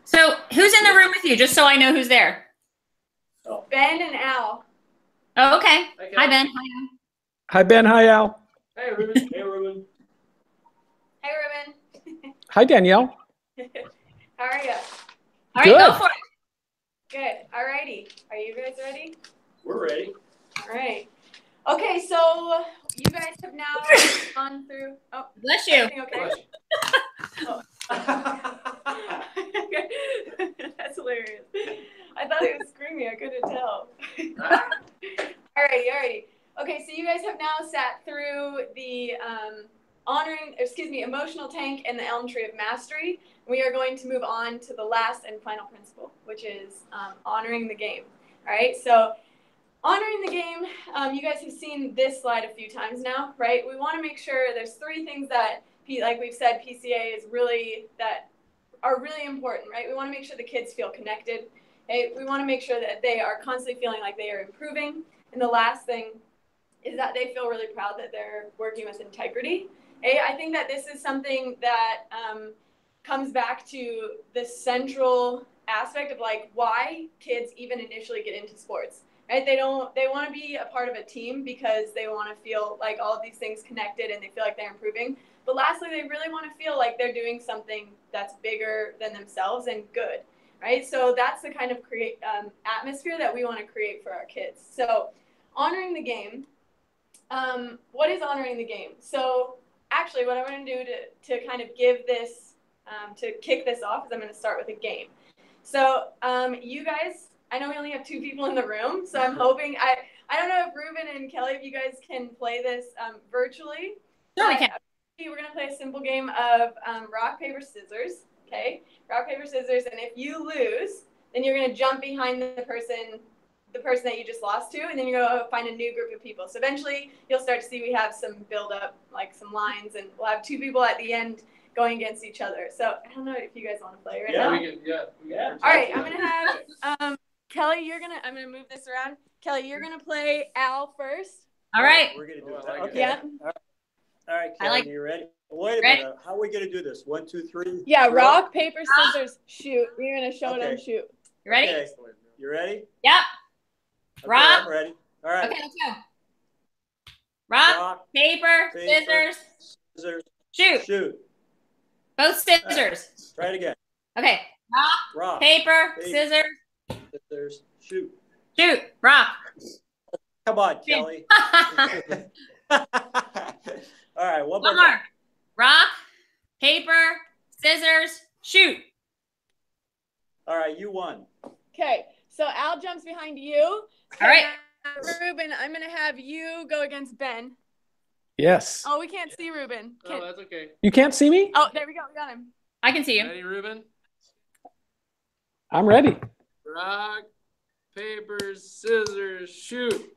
So who's in the room with you, just so I know who's there? Oh. Ben and Al. Oh, okay. Hi, Ben. Hi, Al. Hi, Ben. Hi, Al. Hey, Ruben. Hey, Ruben. Hey, Ruben. Hi, Danielle. How are you? All right, go for it. Good. All righty. Are you guys ready? We're ready. All right. Okay, so you guys have now gone through. Oh, bless you. Okay. Bless you. Oh. That's hilarious. I thought he was screaming. I couldn't tell. Alrighty. Okay, so you guys have now sat through the emotional tank and the elm tree of mastery. We are going to move on to the last and final principle, which is honoring the game. All right, so honoring the game, you guys have seen this slide a few times now, right? We want to make sure there's three things that, like we've said, PCA is that are really important, right? We want to make sure the kids feel connected. Okay? We want to make sure that they are constantly feeling like they are improving. And the last thing is that they feel really proud that they're working with integrity. Okay? I think that this is something that comes back to the central aspect of like why kids even initially get into sports. Right? They want to be a part of a team because they want to feel like all of these things connected and they feel like they're improving. But lastly, they really want to feel like they're doing something that's bigger than themselves and good, right? So that's the kind of atmosphere that we want to create for our kids. So honoring the game, what is honoring the game? So actually what I'm going to do to kind of give this, to kick this off is I'm going to start with a game. So you guys, I know we only have 2 people in the room, so I'm hoping, I don't know if Ruben and Kelly, if you guys can play this virtually. Sure, we can. We're going to play a simple game of rock, paper, scissors, okay? Rock, paper, scissors, and if you lose, then you're going to jump behind the person that you just lost to, and then you're going to find a new group of people. So eventually, you'll start to see we have some build-up, like some lines, and we'll have 2 people at the end going against each other. So I don't know if you guys want to play right now. Yeah. All right, I'm going to have Kelly, I'm going to move this around. Kelly, you're going to play Al first. All right. We're going to do that. Okay. Yeah. All right, Kelly, you ready? Wait a minute. How are we going to do this? 1, 2, 3. Yeah, rock, paper, scissors, shoot. You're going to show them shoot. You ready? Okay. You ready? Yep. Okay, Rock. I'm ready. All right. Okay, let's go. Rock, paper, scissors, shoot. Shoot. Both scissors. Right. Try it again. Okay. Rock, paper, scissors, shoot. Shoot. Rock. Come on, Kelly. All right, one more. Rock, paper, scissors, shoot. All right, you won. Okay, so Al jumps behind you. All right. Ruben, I'm going to have you go against Ben. Yes. Oh, we can't see Ruben. Oh, that's okay. You can't see me? Oh, there we go. We got him. I can see you. Ready, Ruben? I'm ready. Rock, paper, scissors, shoot.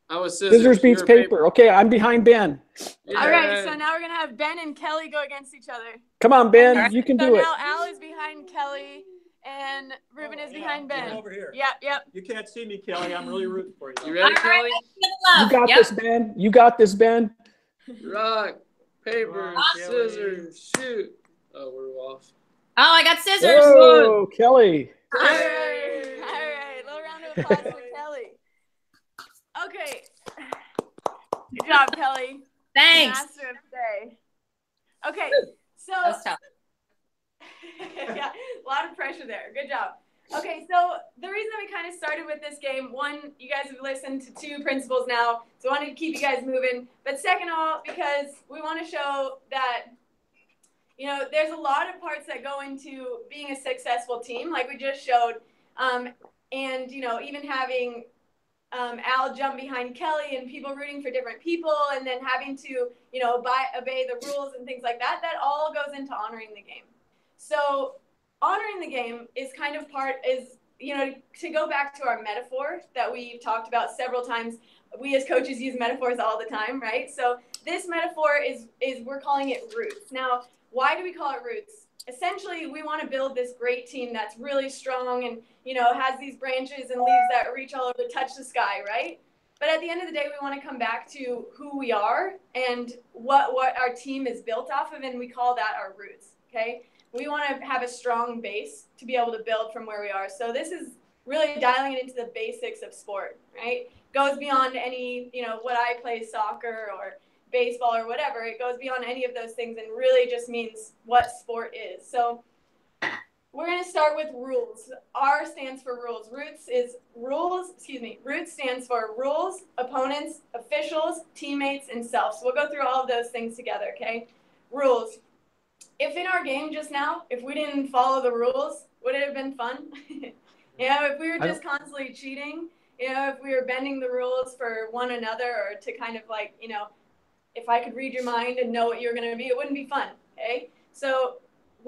I was scissors. Scissors beats paper. Okay, I'm behind Ben. Yeah. All right, so now we're going to have Ben and Kelly go against each other. Come on, Ben. Right. You can So do it. now Al is behind Kelly and Ruben is behind Ben. Come over here. Yep. You can't see me, Kelly. I'm really rooting for you. You ready, Kelly? You got this, Ben. You got this, Ben. Rock, paper, scissors, shoot. Oh, we're off. Oh, I got scissors. Whoa, Kelly. All right. Little round of applause for Kelly. Okay. Good job, Kelly. Thanks. Master of today. Okay, so That was tough. yeah, a lot of pressure there. Good job. Okay, so the reason that we kind of started with this game, one, you guys have listened to 2 principles now, so I wanted to keep you guys moving. But second of all, because we want to show that, you know, there's a lot of parts that go into being a successful team, like we just showed. And, you know, even having Al jump behind Kelly and people rooting for different people and then having to, you know, obey the rules and things like that, that all goes into honoring the game. So honoring the game is kind of you know, to go back to our metaphor that we've talked about several times. We as coaches use metaphors all the time, right? So this metaphor is we're calling it roots. Now, why do we call it roots? Essentially, we want to build this great team that's really strong and, you know, has these branches and leaves that reach all over, touch the sky, right? But at the end of the day, we want to come back to who we are and what our team is built off of, and we call that our roots, okay? We want to have a strong base to be able to build from where we are. So this is really dialing it into the basics of sport, right? Goes beyond any, what I play, soccer or baseball or whatever. It goes beyond any of those things and really just means what sport is. So we're going to start with rules. R stands for rules. Roots stands for rules, opponents, officials, teammates, and self. So we'll go through all of those things together, okay? Rules. If in our game just now, if we didn't follow the rules, would it have been fun? If we were just constantly cheating, if we were bending the rules for one another or to kind of like, if I could read your mind and know what you're going to be, it wouldn't be fun, okay? So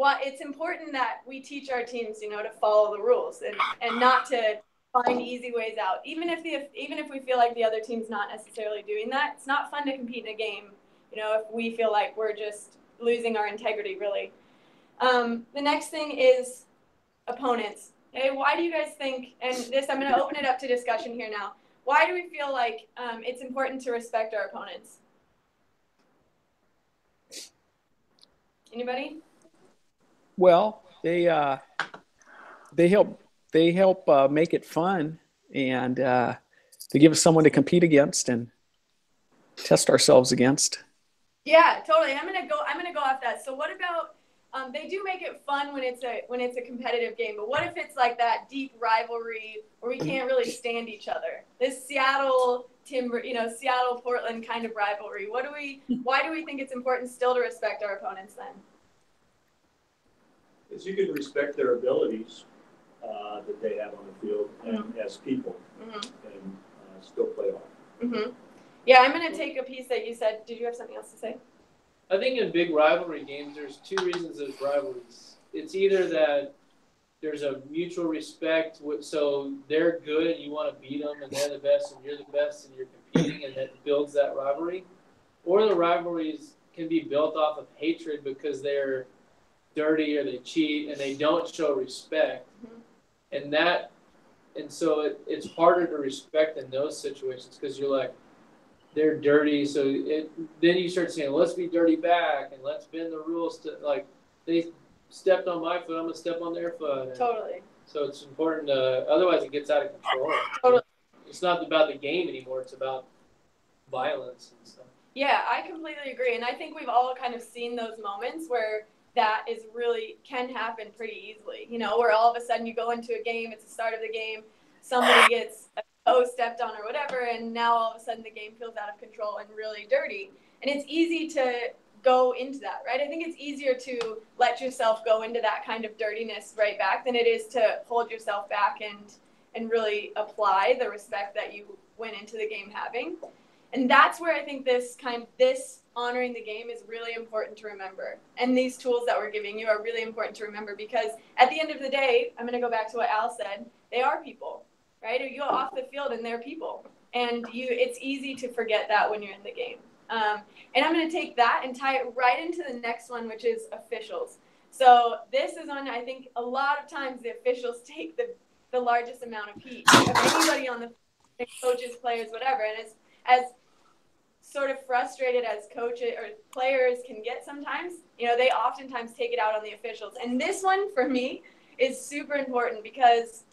it's important that we teach our teams, to follow the rules and not to find easy ways out. Even if we feel like the other team's not necessarily doing that, it's not fun to compete in a game, if we feel like we're just losing our integrity, really. The next thing is opponents. Okay, why do you guys think, and this, I'm going to open it up to discussion here now. Why do we feel like it's important to respect our opponents? Anybody? Well, they help make it fun, and they give us someone to compete against and test ourselves against. Yeah, totally. I'm gonna go off that. So what about they do make it fun when it's a competitive game, but what if it's like that deep rivalry where we can't really stand each other? This Seattle Portland kind of rivalry. Why do we think it's important still to respect our opponents then? Because you can respect their abilities that they have on the field and as people, and still play hard. Yeah, I'm going to take a piece that you said. Did you have something else to say? I think in big rivalry games, there's two reasons there's rivalries. It's either that there's a mutual respect, so they're good and you want to beat them, and they're the best and you're the best and you're competing, and that builds that rivalry. Or the rivalries can be built off of hatred because they're dirty or they cheat and they don't show respect. And so it's harder to respect in those situations because you're like, they're dirty, so then you start saying, let's be dirty back and let's bend the rules to, like, they stepped on my foot, I'm gonna step on their foot. Totally. So it's important to, otherwise it gets out of control. Totally. It's not about the game anymore, it's about violence and stuff. Yeah, I completely agree, and I think we've all kind of seen those moments where that can happen pretty easily. Where all of a sudden you go into a game, it's the start of the game, somebody gets a toe stepped on or whatever, and now all of a sudden the game feels out of control and really dirty. And it's easy to go into that, right? I think it's easier to let yourself go into that kind of dirtiness right back than it is to hold yourself back and really apply the respect that you went into the game having. And that's where I think this honoring the game is really important to remember. And these tools that we're giving you are really important to remember because at the end of the day, I'm going to go back to what Al said, they are people, right? Or you go off the field and they're people. And it's easy to forget that when you're in the game. And I'm going to take that and tie it right into the next one, which is officials. So this is one, I think a lot of times the officials take the largest amount of heat of anybody on the field, coaches, players, whatever. And it's as sort of frustrated as coaches or players can get sometimes, they oftentimes take it out on the officials. And this one for me is super important because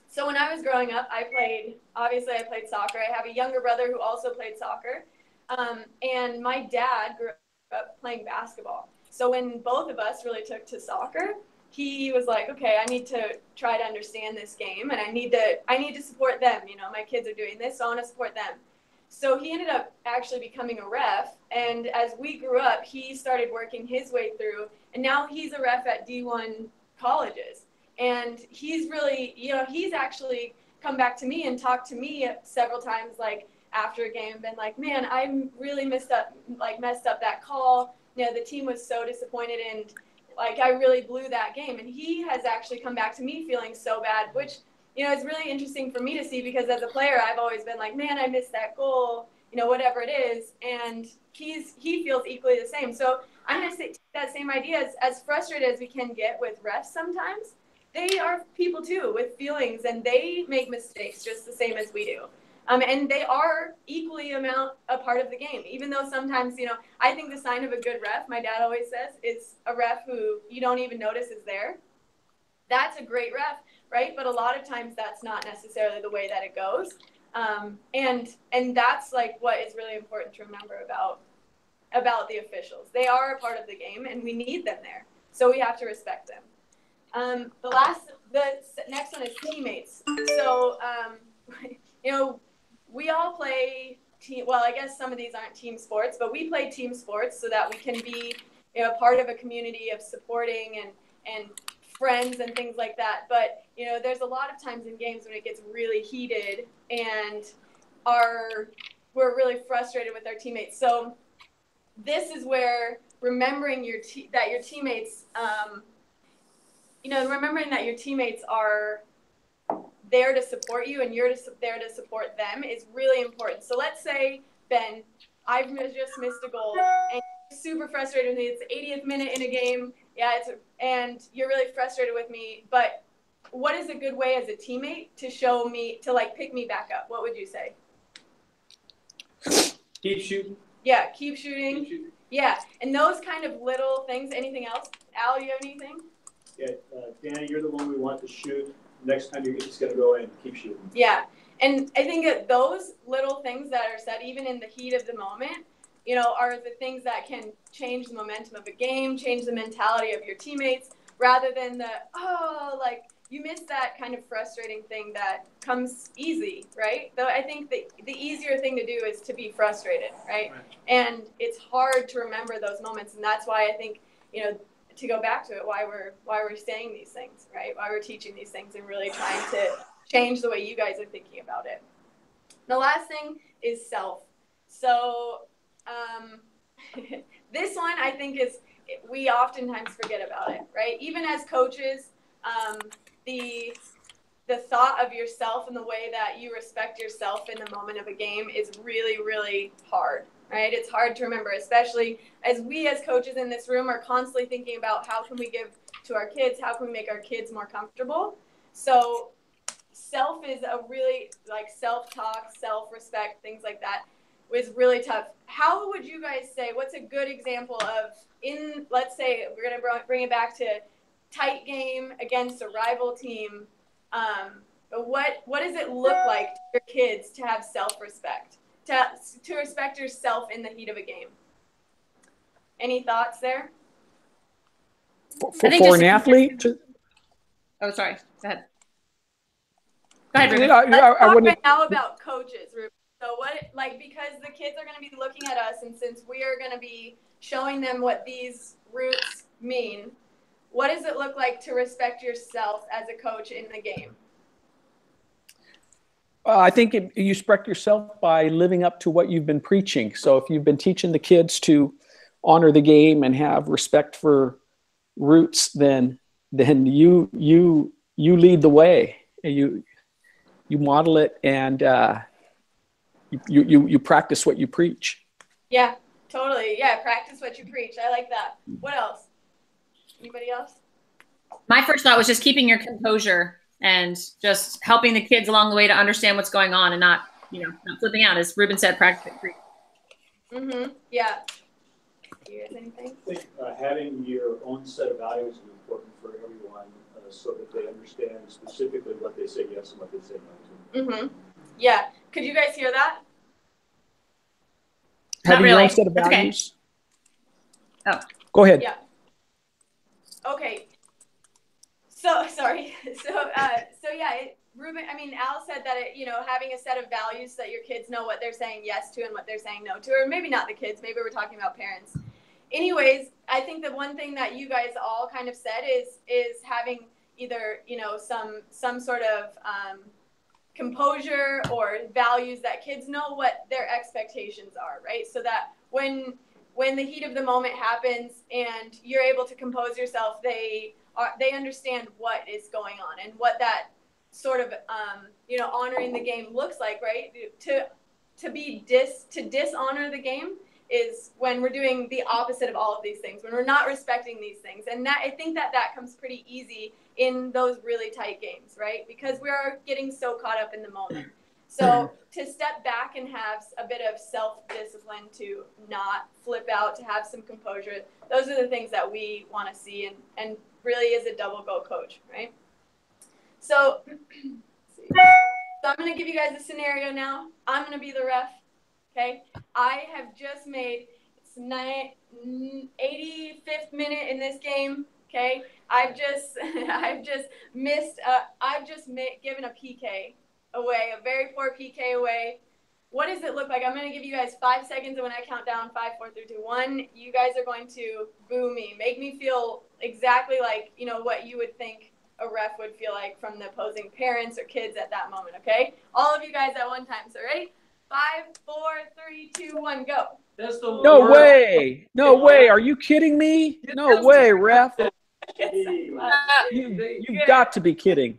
so when I was growing up, I played soccer. I have a younger brother who also played soccer. And my dad grew up playing basketball. So when both of us really took to soccer, he was like, okay, I need to try to understand this game and I need to support them. My kids are doing this, so I want to support them. So he ended up actually becoming a ref, and as we grew up, he started working his way through, and now he's a ref at D1 colleges. And he's really, he's actually come back to me and talked to me several times, like after a game, and been like, man, I really messed up that call. The team was so disappointed, and like I really blew that game. And he has actually come back to me feeling so bad, which it's really interesting for me to see because as a player, I've always been like, man, I missed that goal, whatever it is. And he feels equally the same. So I'm going to take that same idea as frustrated as we can get with refs sometimes. They are people too with feelings and they make mistakes just the same as we do. And they are equally a part of the game, even though sometimes, I think the sign of a good ref, my dad always says, is a ref who you don't even notice is there. That's a great ref, right? But a lot of times that's not necessarily the way that it goes. And that's like what is really important to remember about the officials. They are a part of the game, and we need them there. So we have to respect them. The next one is teammates. So, we all play well, I guess some of these aren't team sports, but we play team sports so that we can be, part of a community of supporting and friends and things like that. But, there's a lot of times in games when it gets really heated and we're really frustrated with our teammates. So this is where remembering that your teammates, remembering that your teammates are there to support you and you're there to support them is really important. So let's say, Ben, I've just missed a goal and you're super frustrated with me. It's the 80th minute in a game. And you're really frustrated with me. But what is a good way as a teammate to show me, to pick me back up? What would you say? Keep shooting. Yeah, keep shooting. Yeah, and those kind of little things. Anything else? Al, you have anything? Yeah, Dani, you're the one we want to shoot. Next time you're just going to go in and keep shooting. Yeah, and I think that those little things that are said, even in the heat of the moment, are the things that can change the momentum of a game, change the mentality of your teammates, rather than you missed that kind of frustrating thing that comes easy, right? Though I think the easier thing to do is to be frustrated, right? And it's hard to remember those moments, and that's why I think, to go back to it, why we're saying these things, right? Why we're teaching these things and really trying to change the way you guys are thinking about it. The last thing is self. So this one I think we oftentimes forget about it, right? Even as coaches, the thought of yourself and the way that you respect yourself in the moment of a game is really, really hard, right? It's hard to remember, especially as we as coaches in this room are constantly thinking about how can we give to our kids, how can we make our kids more comfortable. So self is a really, self-talk, self-respect, things like that was really tough. How would you guys say, what's a good example of let's say we're going to bring it back to tight game against a rival team, what does it look like to your kids to have self-respect, to respect yourself in the heat of a game? Any thoughts there? For an athlete? Oh, sorry. Go ahead. Go ahead, Ruben. Let's talk right now about coaches, Ruben. So because the kids are going to be looking at us, and since we are going to be showing them what these roots mean, what does it look like to respect yourself as a coach in the game? I think you respect yourself by living up to what you've been preaching. So if you've been teaching the kids to honor the game and have respect for roots, then you lead the way. You model it, and you practice what you preach. Yeah, totally. Yeah, practice what you preach. I like that. What else? Anybody else? My first thought was just keeping your composure and just helping the kids along the way to understand what's going on and not flipping out. As Ruben said, practice it. Mm-hmm. Yeah. Do you guys anything? I think having your own set of values is important for everyone, so that they understand specifically what they say yes and what they say no to. Mm-hmm. Yeah. Could you guys hear that? Having your own set of values. Okay. Oh. Go ahead. Yeah. Okay. So sorry. Ruben, Al said that having a set of values so that your kids know what they're saying yes to and what they're saying no to, or maybe not the kids, maybe we're talking about parents. Anyways, I think the one thing that you guys all kind of said is having either, some sort of composure or values that kids know what their expectations are, right? So that when the heat of the moment happens and you're able to compose yourself, they understand what is going on and what that sort of honoring the game looks like, right? To dishonor the game is when we're doing the opposite of all of these things, when we're not respecting these things. And I think that comes pretty easy in those really tight games, right? Because we are getting so caught up in the moment. So to step back and have a bit of self-discipline, to not flip out, to have some composure, those are the things that we want to see and really is a double go coach, right? So, so I'm going to give you guys a scenario now. I'm going to be the ref, okay? I have just made, it's 85th minute in this game, okay? I've just given a PK away, a very poor PK away. What does it look like? I'm going to give you guys 5 seconds, and when I count down 5, 4, 3, 2, 1, you guys are going to boo me. Make me feel exactly like, you know, what you would think a ref would feel like from the opposing parents or kids at that moment, okay? All of you guys at one time. So ready? 5, 4, 3, 2, 1, go. That's the No worst. way. No way. Are you kidding me? No way, ref. You've got to be kidding.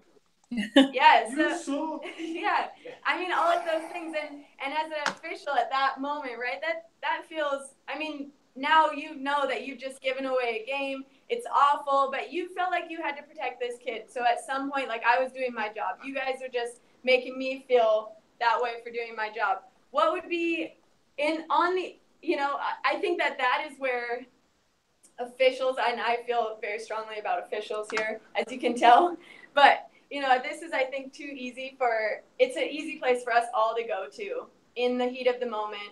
Yeah, so, yeah. I mean, all of those things, and as an official at that moment, right? That feels. I mean, now you know that you've just given away a game. It's awful, but you felt like you had to protect this kid. So at some point, like, I was doing my job. You guys are just making me feel that way for doing my job. What would be I think that is where officials, and I feel very strongly about officials here, as you can tell, but you know, this is, I think, too easy it's an easy place for us all to go to in the heat of the moment,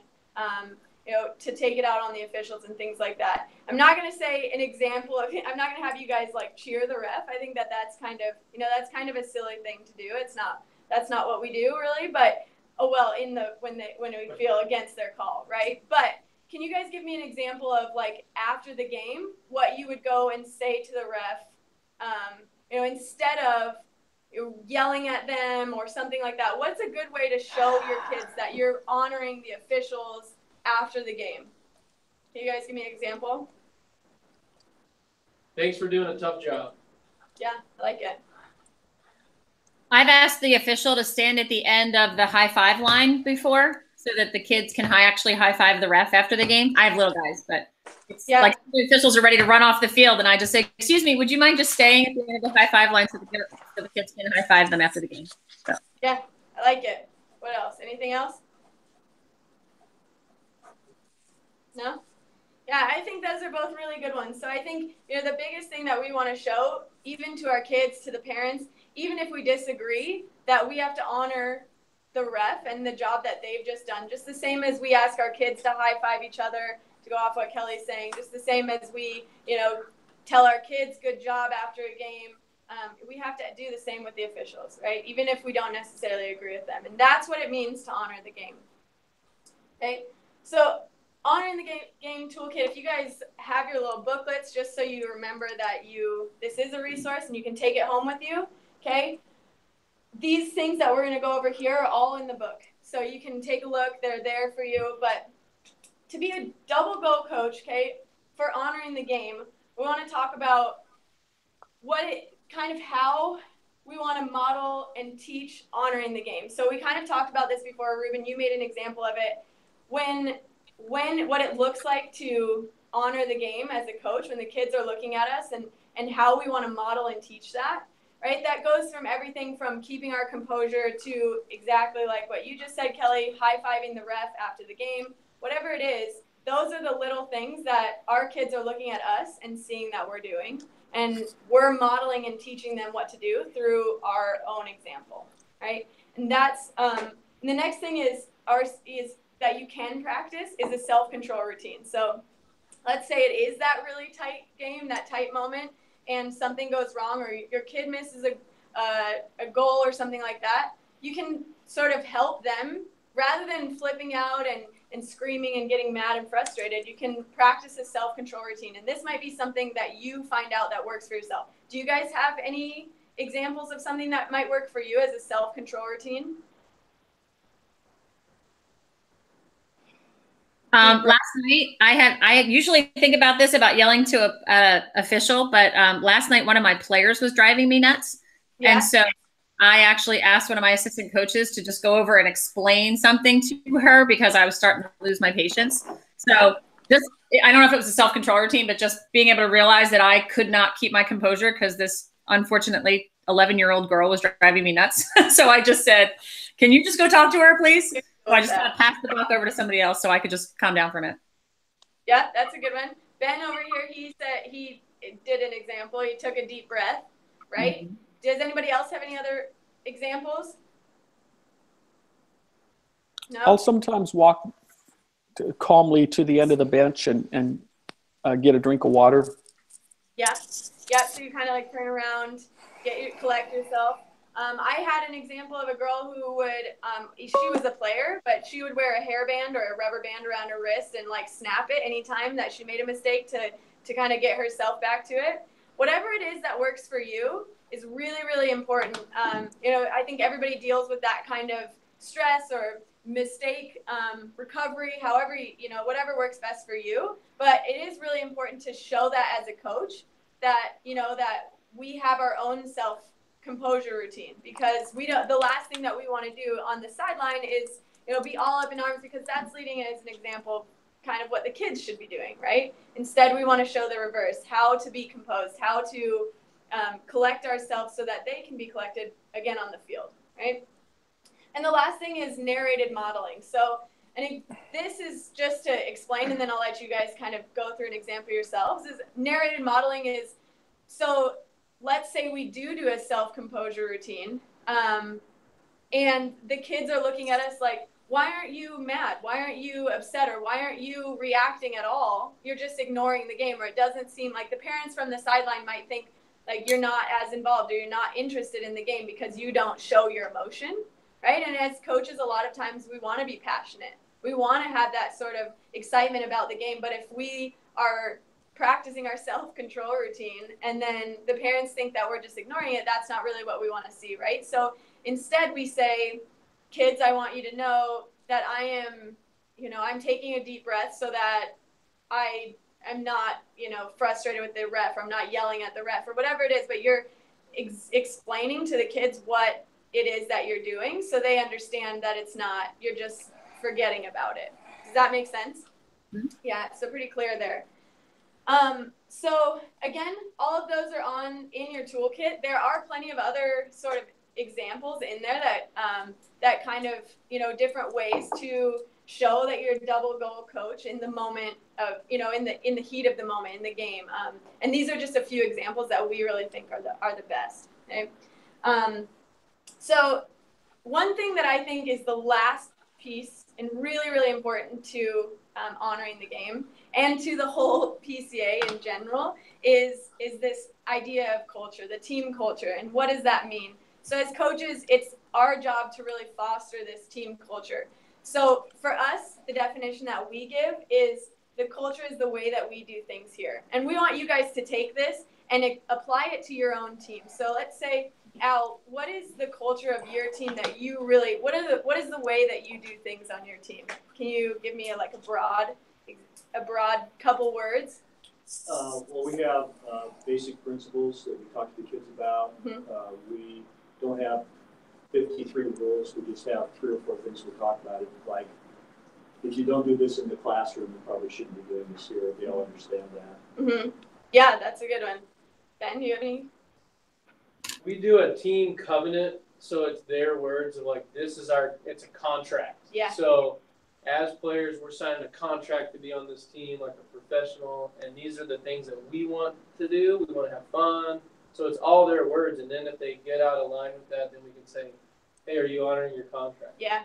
you know, to take it out on the officials and things like that. I'm not going to say an example of, I'm not going to have you guys like cheer the ref. I think that's kind of, you know, that's kind of a silly thing to do. That's not what we do really, but when we feel against their call, right? But can you guys give me an example of, like, after the game, what you would go and say to the ref, you know, instead of yelling at them or something like that? What's a good way to show your kids that you're honoring the officials after the game? Can you guys give me an example? Thanks for doing a tough job. Yeah, I like it. I've asked the official to stand at the end of the high five line before, so that the kids can actually high five the ref after the game. I have little guys, but it's like the officials are ready to run off the field, and I just say, "Excuse me, would you mind just staying at the end of the high five line so the kids can high five them after the game?" So. Yeah, I like it. What else? Anything else? No? Yeah, I think those are both really good ones. So I think, you know, the biggest thing that we want to show, even to our kids, to the parents, even if we disagree, that we have to honor the ref and the job that they've just done. Just the same as we ask our kids to high five each other, to go off what Kelly's saying, just the same as we, you know, tell our kids good job after a game. We have to do the same with the officials, right? Even if we don't necessarily agree with them. And that's what it means to honor the game. Okay? So honoring the game toolkit, if you guys have your little booklets, just so you remember that this is a resource and you can take it home with you, okay? These things that we're going to go over here are all in the book. So you can take a look. They're there for you. But to be a double go coach, okay, for honoring the game, we want to talk about how we want to model and teach honoring the game. So we kind of talked about this before. Ruben, you made an example of it. What it looks like to honor the game as a coach when the kids are looking at us, and how we want to model and teach that. Right, that goes from everything from keeping our composure to exactly like what you just said, Kelly, high-fiving the ref after the game, whatever it is. Those are the little things that our kids are looking at us and seeing that we're doing, and we're modeling and teaching them what to do through our own example, right? And that's and the next thing is that you can practice is a self-control routine. So let's say it is that really tight game, that tight moment, and something goes wrong, or your kid misses a goal or something like that, you can sort of help them rather than flipping out and screaming and getting mad and frustrated. You can practice a self-control routine. And this might be something that you find out that works for yourself. Do you guys have any examples of something that might work for you as a self-control routine? Last night, I usually think about this, about yelling to a official, but last night one of my players was driving me nuts. Yeah. And so I actually asked one of my assistant coaches to just go over and explain something to her because I was starting to lose my patience. So I don't know if it was a self-control routine, but just being able to realize that I could not keep my composure because this unfortunately 11-year-old girl was driving me nuts. So I just said, can you just go talk to her, please? So I just kind of passed the buck over to somebody else so I could just calm down for a minute. Yeah, that's a good one. Ben over here, he said he did an example. He took a deep breath, right? Mm-hmm. Does anybody else have any other examples? No? I'll sometimes walk calmly to the end of the bench and get a drink of water. Yeah. Yeah, so you kind of like turn around, collect yourself. I had an example of a girl who would, she was a player, but she would wear a hairband or a rubber band around her wrist and like snap it anytime that she made a mistake to kind of get herself back to it. Whatever it is that works for you is really, really important. You know, I think everybody deals with that kind of stress or mistake recovery, however, you know, whatever works best for you. But it is really important to show that as a coach that, you know, that we have our own composure routine, because we don't, the last thing that we want to do on the sideline is, you know, be all up in arms, because that's leading as an example of kind of what the kids should be doing, right? Instead, we want to show the reverse, how to be composed, how to collect ourselves so that they can be collected again on the field, right? And the last thing is narrated modeling. So, and this is just to explain, and then I'll let you guys kind of go through an example yourselves, is narrated modeling is, so let's say we do a self-composure routine, and the kids are looking at us like, why aren't you mad? Why aren't you upset? Or why aren't you reacting at all? You're just ignoring the game. Or it doesn't seem like, the parents from the sideline might think like you're not as involved or you're not interested in the game because you don't show your emotion, right? And as coaches, a lot of times we want to be passionate. We want to have that sort of excitement about the game. But if we are practicing our self-control routine and then the parents think that we're just ignoring it, that's not really what we want to see, right? So instead we say, kids, I want you to know that I am, you know, I'm taking a deep breath so that I am not, you know, frustrated with the ref, or I'm not yelling at the ref, or whatever it is, but you're explaining to the kids what it is that you're doing so they understand that it's not, you're just forgetting about it. Does that make sense? Mm-hmm. Yeah, so pretty clear there. So again, all of those are in your toolkit. There are plenty of other sort of examples in there that that kind of, you know, different ways to show that you're a double goal coach in the moment of, you know, in the heat of the moment in the game. And these are just a few examples that we really think are the best. Okay. So one thing that I think is the last piece and really, really important to honoring the game and to the whole PCA in general is this idea of culture, the team culture. And what does that mean? So as coaches, it's our job to really foster this team culture. So for us, the definition that we give is the culture is the way that we do things here. And we want you guys to take this and apply it to your own team. So let's say, Al, what is the culture of your team that you really, what is the way that you do things on your team? Can you give me a broad couple words? Well, we have basic principles that we talk to the kids about. Mm-hmm. We don't have 53 rules. We just have 3 or 4 things we talk about. It like, if you don't do this in the classroom, you probably shouldn't be doing this here. They all understand that. Mm-hmm. Yeah, that's a good one. Ben, do you have any? We do a team covenant, so it's their words of like, this is it's a contract. Yeah. So as players, we're signing a contract to be on this team like a professional, and these are the things that we want to do. We want to have fun. So it's all their words, and then if they get out of line with that, then we can say, hey, are you honoring your contract? Yeah.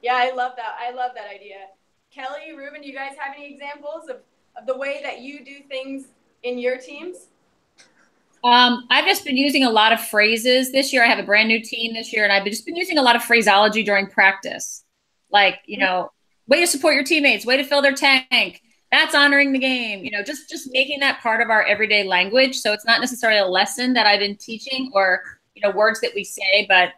Yeah, I love that. I love that idea. Kelly, Ruben, do you guys have any examples of the way that you do things in your teams? I've just been using a lot of phrases this year. I have a brand new team this year, and I've just been using a lot of phraseology during practice. Like, you know, way to support your teammates, way to fill their tank. That's honoring the game. You know, just making that part of our everyday language. So it's not necessarily a lesson that I've been teaching or, you know, words that we say, but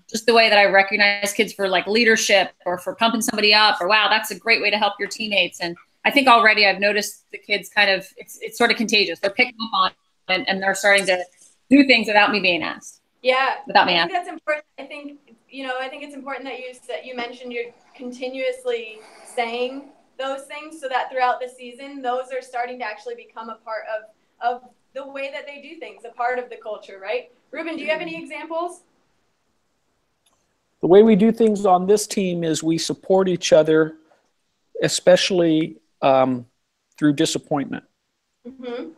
just the way that I recognize kids for like leadership or for pumping somebody up, or wow, that's a great way to help your teammates. And I think already I've noticed the kids kind of, it's sort of contagious. They're picking up on it, and they're starting to do things without me being asked. Yeah. Without me I asking. think that's important. I think, you know, I think it's important that you mentioned you're continuously saying those things so that throughout the season, those are starting to actually become a part of the way that they do things, a part of the culture, right? Ruben, do you have any examples? The way we do things on this team is we support each other, especially through disappointment. Mm-hmm.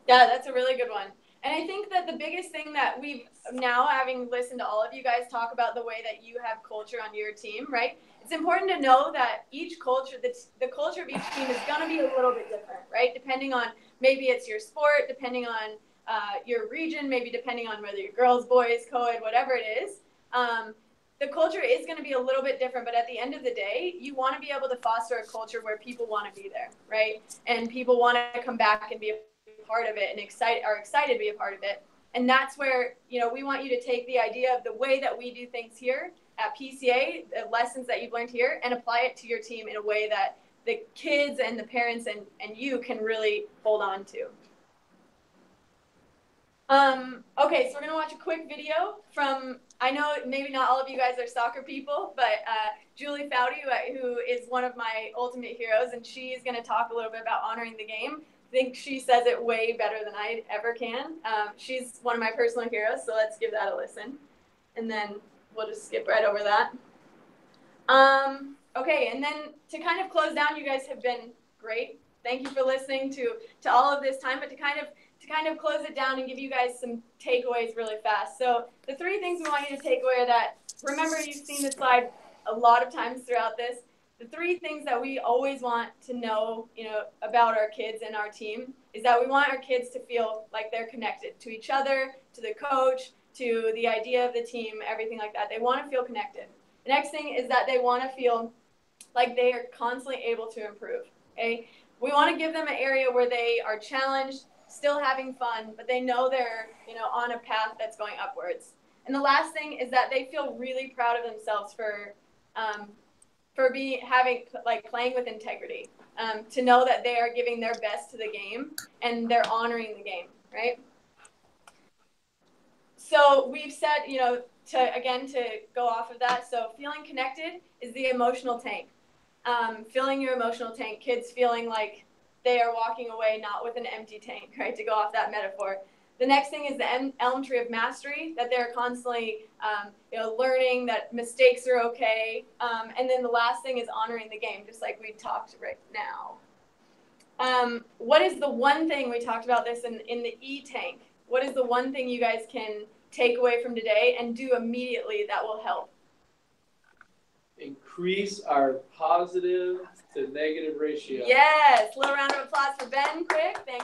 Yeah, that's a really good one. And I think that the biggest thing that we've now, having listened to all of you guys talk about the way that you have culture on your team, right? It's important to know that each culture, the culture of each team is going to be a little bit different, right? Depending on, maybe it's your sport, depending on your region, maybe depending on whether you're girls, boys, co-ed, whatever it is. The culture is going to be a little bit different, but at the end of the day, you want to be able to foster a culture where people want to be there, right? And people want to come back and be a part of it and are excited to be a part of it. And that's where, we want you to take the idea of the way that we do things here at PCA, the lessons that you've learned here, and apply it to your team in a way that the kids and the parents and you can really hold on to. Okay, so we're going to watch a quick video from, I know maybe not all of you guys are soccer people, but Julie Foudy, who is one of my ultimate heroes, and she's going to talk a little bit about honoring the game. I think she says it way better than I ever can. She's one of my personal heroes, so let's give that a listen. And then we'll just skip right over that. Okay, and then to kind of close down, you guys have been great. Thank you for listening to all of this time, but to kind of close it down and give you guys some takeaways really fast. So the 3 things we want you to take away are that, remember, you've seen this slide a lot of times throughout this. The 3 things that we always want to know, about our kids and our team is that we want our kids to feel like they're connected to each other, to the coach, to the idea of the team, everything like that. They want to feel connected. The next thing is that they want to feel like they are constantly able to improve. Okay? We want to give them an area where they are challenged, still having fun, but they know they're, on a path that's going upwards. And the last thing is that they feel really proud of themselves for playing with integrity, to know that they are giving their best to the game and they're honoring the game, right? So we've said, to go off of that, so feeling connected is the emotional tank. Filling your emotional tank, kids feeling like they are walking away not with an empty tank, right, to go off that metaphor. The next thing is the elm tree of mastery, that they're constantly learning that mistakes are okay. And then the last thing is honoring the game, just like we talked right now. What is the one thing, we talked about this in the E-tank, what is the one thing you guys can take away from today and do immediately that will help? Increase our positive to negative ratio. Yes. Little round of applause for Ben, quick. Thank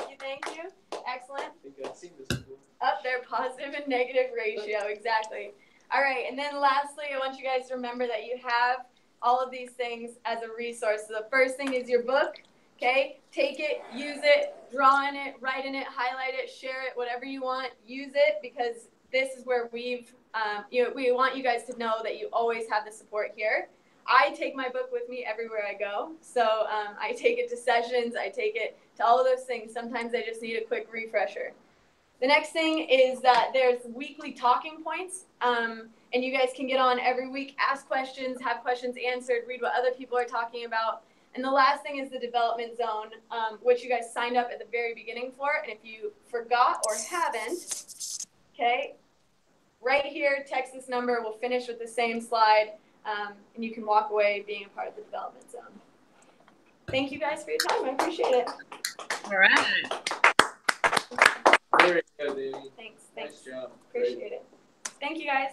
you. Excellent. I think I've seen this before. Up there, positive and negative ratio. Exactly. All right. And then lastly, I want you guys to remember that you have all of these things as a resource. So the first thing is your book. Okay. Take it, use it, draw in it, write in it, highlight it, share it, whatever you want. Use it, because this is where we want you guys to know that you always have the support here. I take my book with me everywhere I go. So I take it to sessions. I take it to all of those things. Sometimes I just need a quick refresher. The next thing is that there's weekly talking points. And you guys can get on every week, ask questions, have questions answered, read what other people are talking about. And the last thing is the development zone, which you guys signed up at the very beginning for. And if you forgot or haven't, okay, right here, text this number. We'll finish with the same slide. And you can walk away being a part of the development zone. Thank you guys for your time. I appreciate it. All right. Very good, Dani. Thanks. Nice job. Appreciate it. Thank you, guys.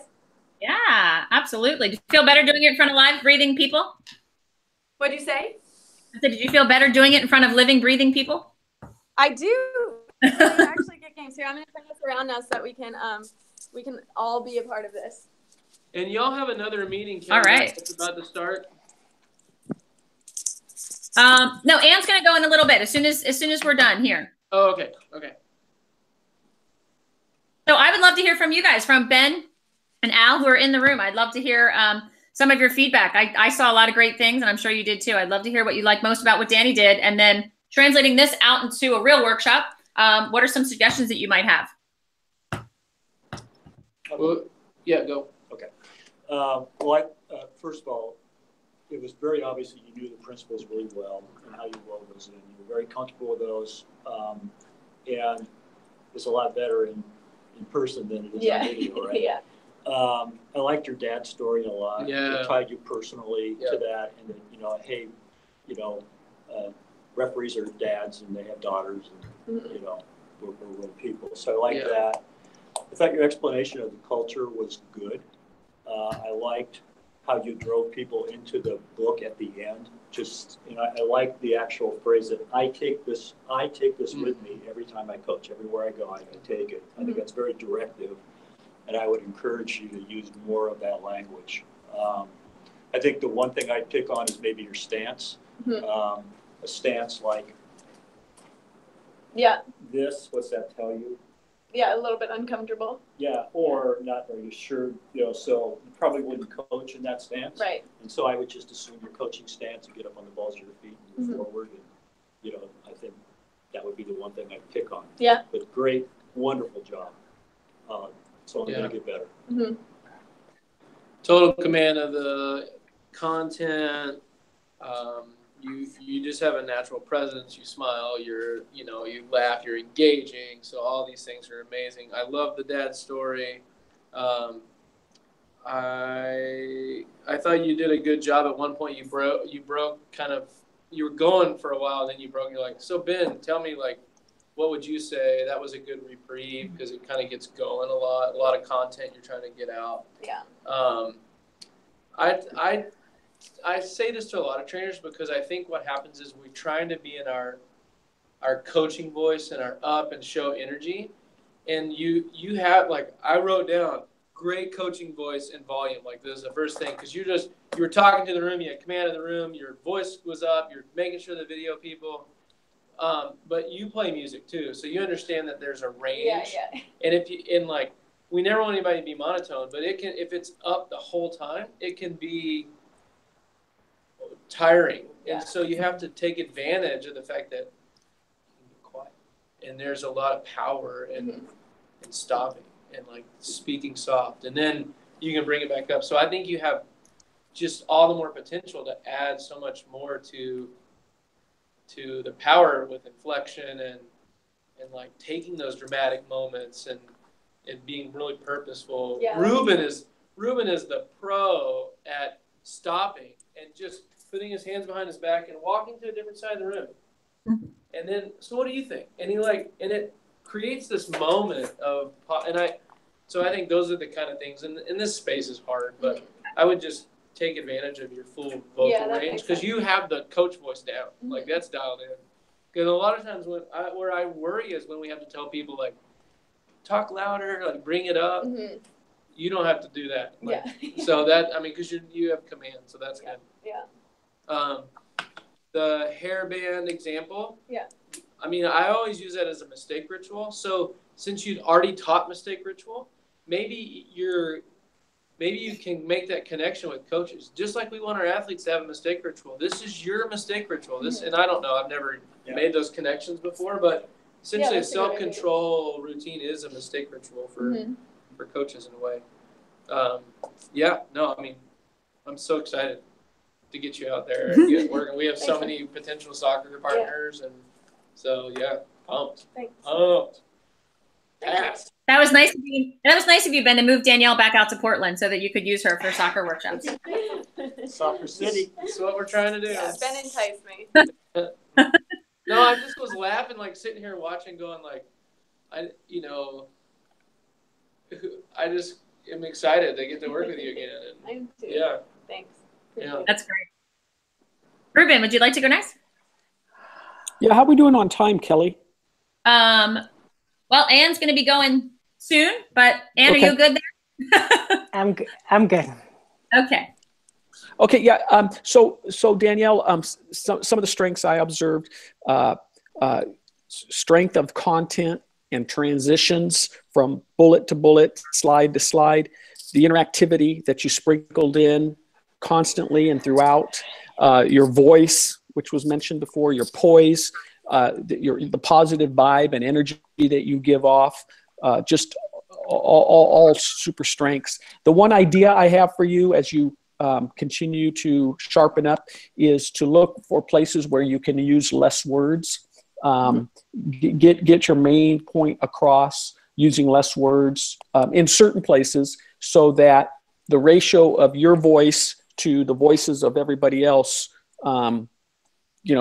Yeah, absolutely. Did you feel better doing it in front of live, breathing people? What'd you say? I said, did you feel better doing it in front of living, breathing people? I do. We actually get games here. I'm going to turn this around now so that we can all be a part of this. And y'all have another meeting. All right. It's about to start. No, Anne's going to go in a little bit as soon as we're done here. Oh, okay. So I would love to hear from you guys, from Ben and Al, who are in the room. I'd love to hear some of your feedback. I saw a lot of great things, and I'm sure you did too. I'd love to hear what you like most about what Dani did, and then translating this out into a real workshop. What are some suggestions that you might have? Well, yeah, go. Okay. First of all, it was very obvious that you knew the principles really well and how you wove those in. You were very comfortable with those, and it's a lot better in person than it is on video, right? Yeah. I liked your dad's story a lot. Yeah. It tied you personally to that, and that, you know, hey, you know, referees are dads and they have daughters, and you know, we're real people. So I liked that. I thought your explanation of the culture was good. I liked how you drove people into the book at the end. Just, you know, I like the actual phrase that I take this with me every time I coach. Everywhere I go, I can take it. I think that's very directive, and I would encourage you to use more of that language. I think the one thing I'd pick on is maybe your stance. A stance like this. What's that tell you? Yeah, a little bit uncomfortable. Yeah, or not very sure, you know, so you probably wouldn't coach in that stance. Right. And so I would just assume your coaching stance and get up on the balls of your feet and move forward. And, you know, I think that would be the one thing I'd pick on. Yeah. But great, wonderful job. So I'm going to get better. Total command of the content. You just have a natural presence. You smile. You laugh. You're engaging. So all these things are amazing. I love the dad story. I thought you did a good job. At one point, you broke kind of. You were going for a while, then you broke. You're like, so Ben, tell me, like, what would you say? That was a good reprieve because it kind of gets going a lot of content you're trying to get out. Yeah. I say this to a lot of trainers because I think what happens is we're trying to be in our coaching voice and our up and show energy. And you have, like, I wrote down great coaching voice and volume. Like, this is the first thing because you were talking to the room, you had command of the room, your voice was up, you're making sure the video people. But you play music too, so you understand that there's a range. Yeah. And we never want anybody to be monotone, but if it's up the whole time, it can be tiring. Yeah. And so you have to take advantage of the fact that you can be quiet. And there's a lot of power in stopping and like speaking soft. And then you can bring it back up. So I think you have just all the more potential to add so much more to the power with inflection and like taking those dramatic moments and being really purposeful. Yeah. Ruben is the pro at stopping and just putting his hands behind his back and walking to a different side of the room. And then, so what do you think? And and it creates this moment of, so I think those are the kind of things, and this space is hard, but I would just take advantage of your full vocal range because you have the coach voice down. Like, that's dialed in. Because a lot of times where I worry is when we have to tell people, like, talk louder, like, bring it up. You don't have to do that. Like, so that, I mean, because you have command, so that's good. Yeah. The hairband example. Yeah. I mean, I always use that as a mistake ritual. So since you'd already taught mistake ritual, maybe you can make that connection with coaches. Just like we want our athletes to have a mistake ritual. This is your mistake ritual. And I don't know, I've never made those connections before, but essentially a self-control routine is a mistake ritual for coaches in a way. I mean, I'm so excited to get you out there and get working. We have so many potential soccer partners, and so pumped. Thanks. Pumped. Yes. That was nice of you. That was nice of you, Ben, to move Danielle back out to Portland so that you could use her for soccer workshops. Soccer City. That's what we're trying to do. Yeah, Ben enticed me. No, I just was laughing, like sitting here watching, going like, I just am excited to get to work with you again. I am too. Yeah. Thanks. Yeah. That's great. Ruben, would you like to go next? Yeah, how are we doing on time, Kelly? Well, Anne's going to be going soon, but Anne, are you good there? I'm good. Okay. Okay, yeah. So Danielle, some of the strengths I observed: strength of content and transitions from bullet to bullet, slide to slide. The interactivity that you sprinkled in constantly and throughout. Your voice, which was mentioned before. Your poise. The positive vibe and energy that you give off. Just all super strengths. The one idea I have for you as you continue to sharpen up is to look for places where you can use less words. Get your main point across using less words in certain places, so that the ratio of your voice to the voices of everybody else,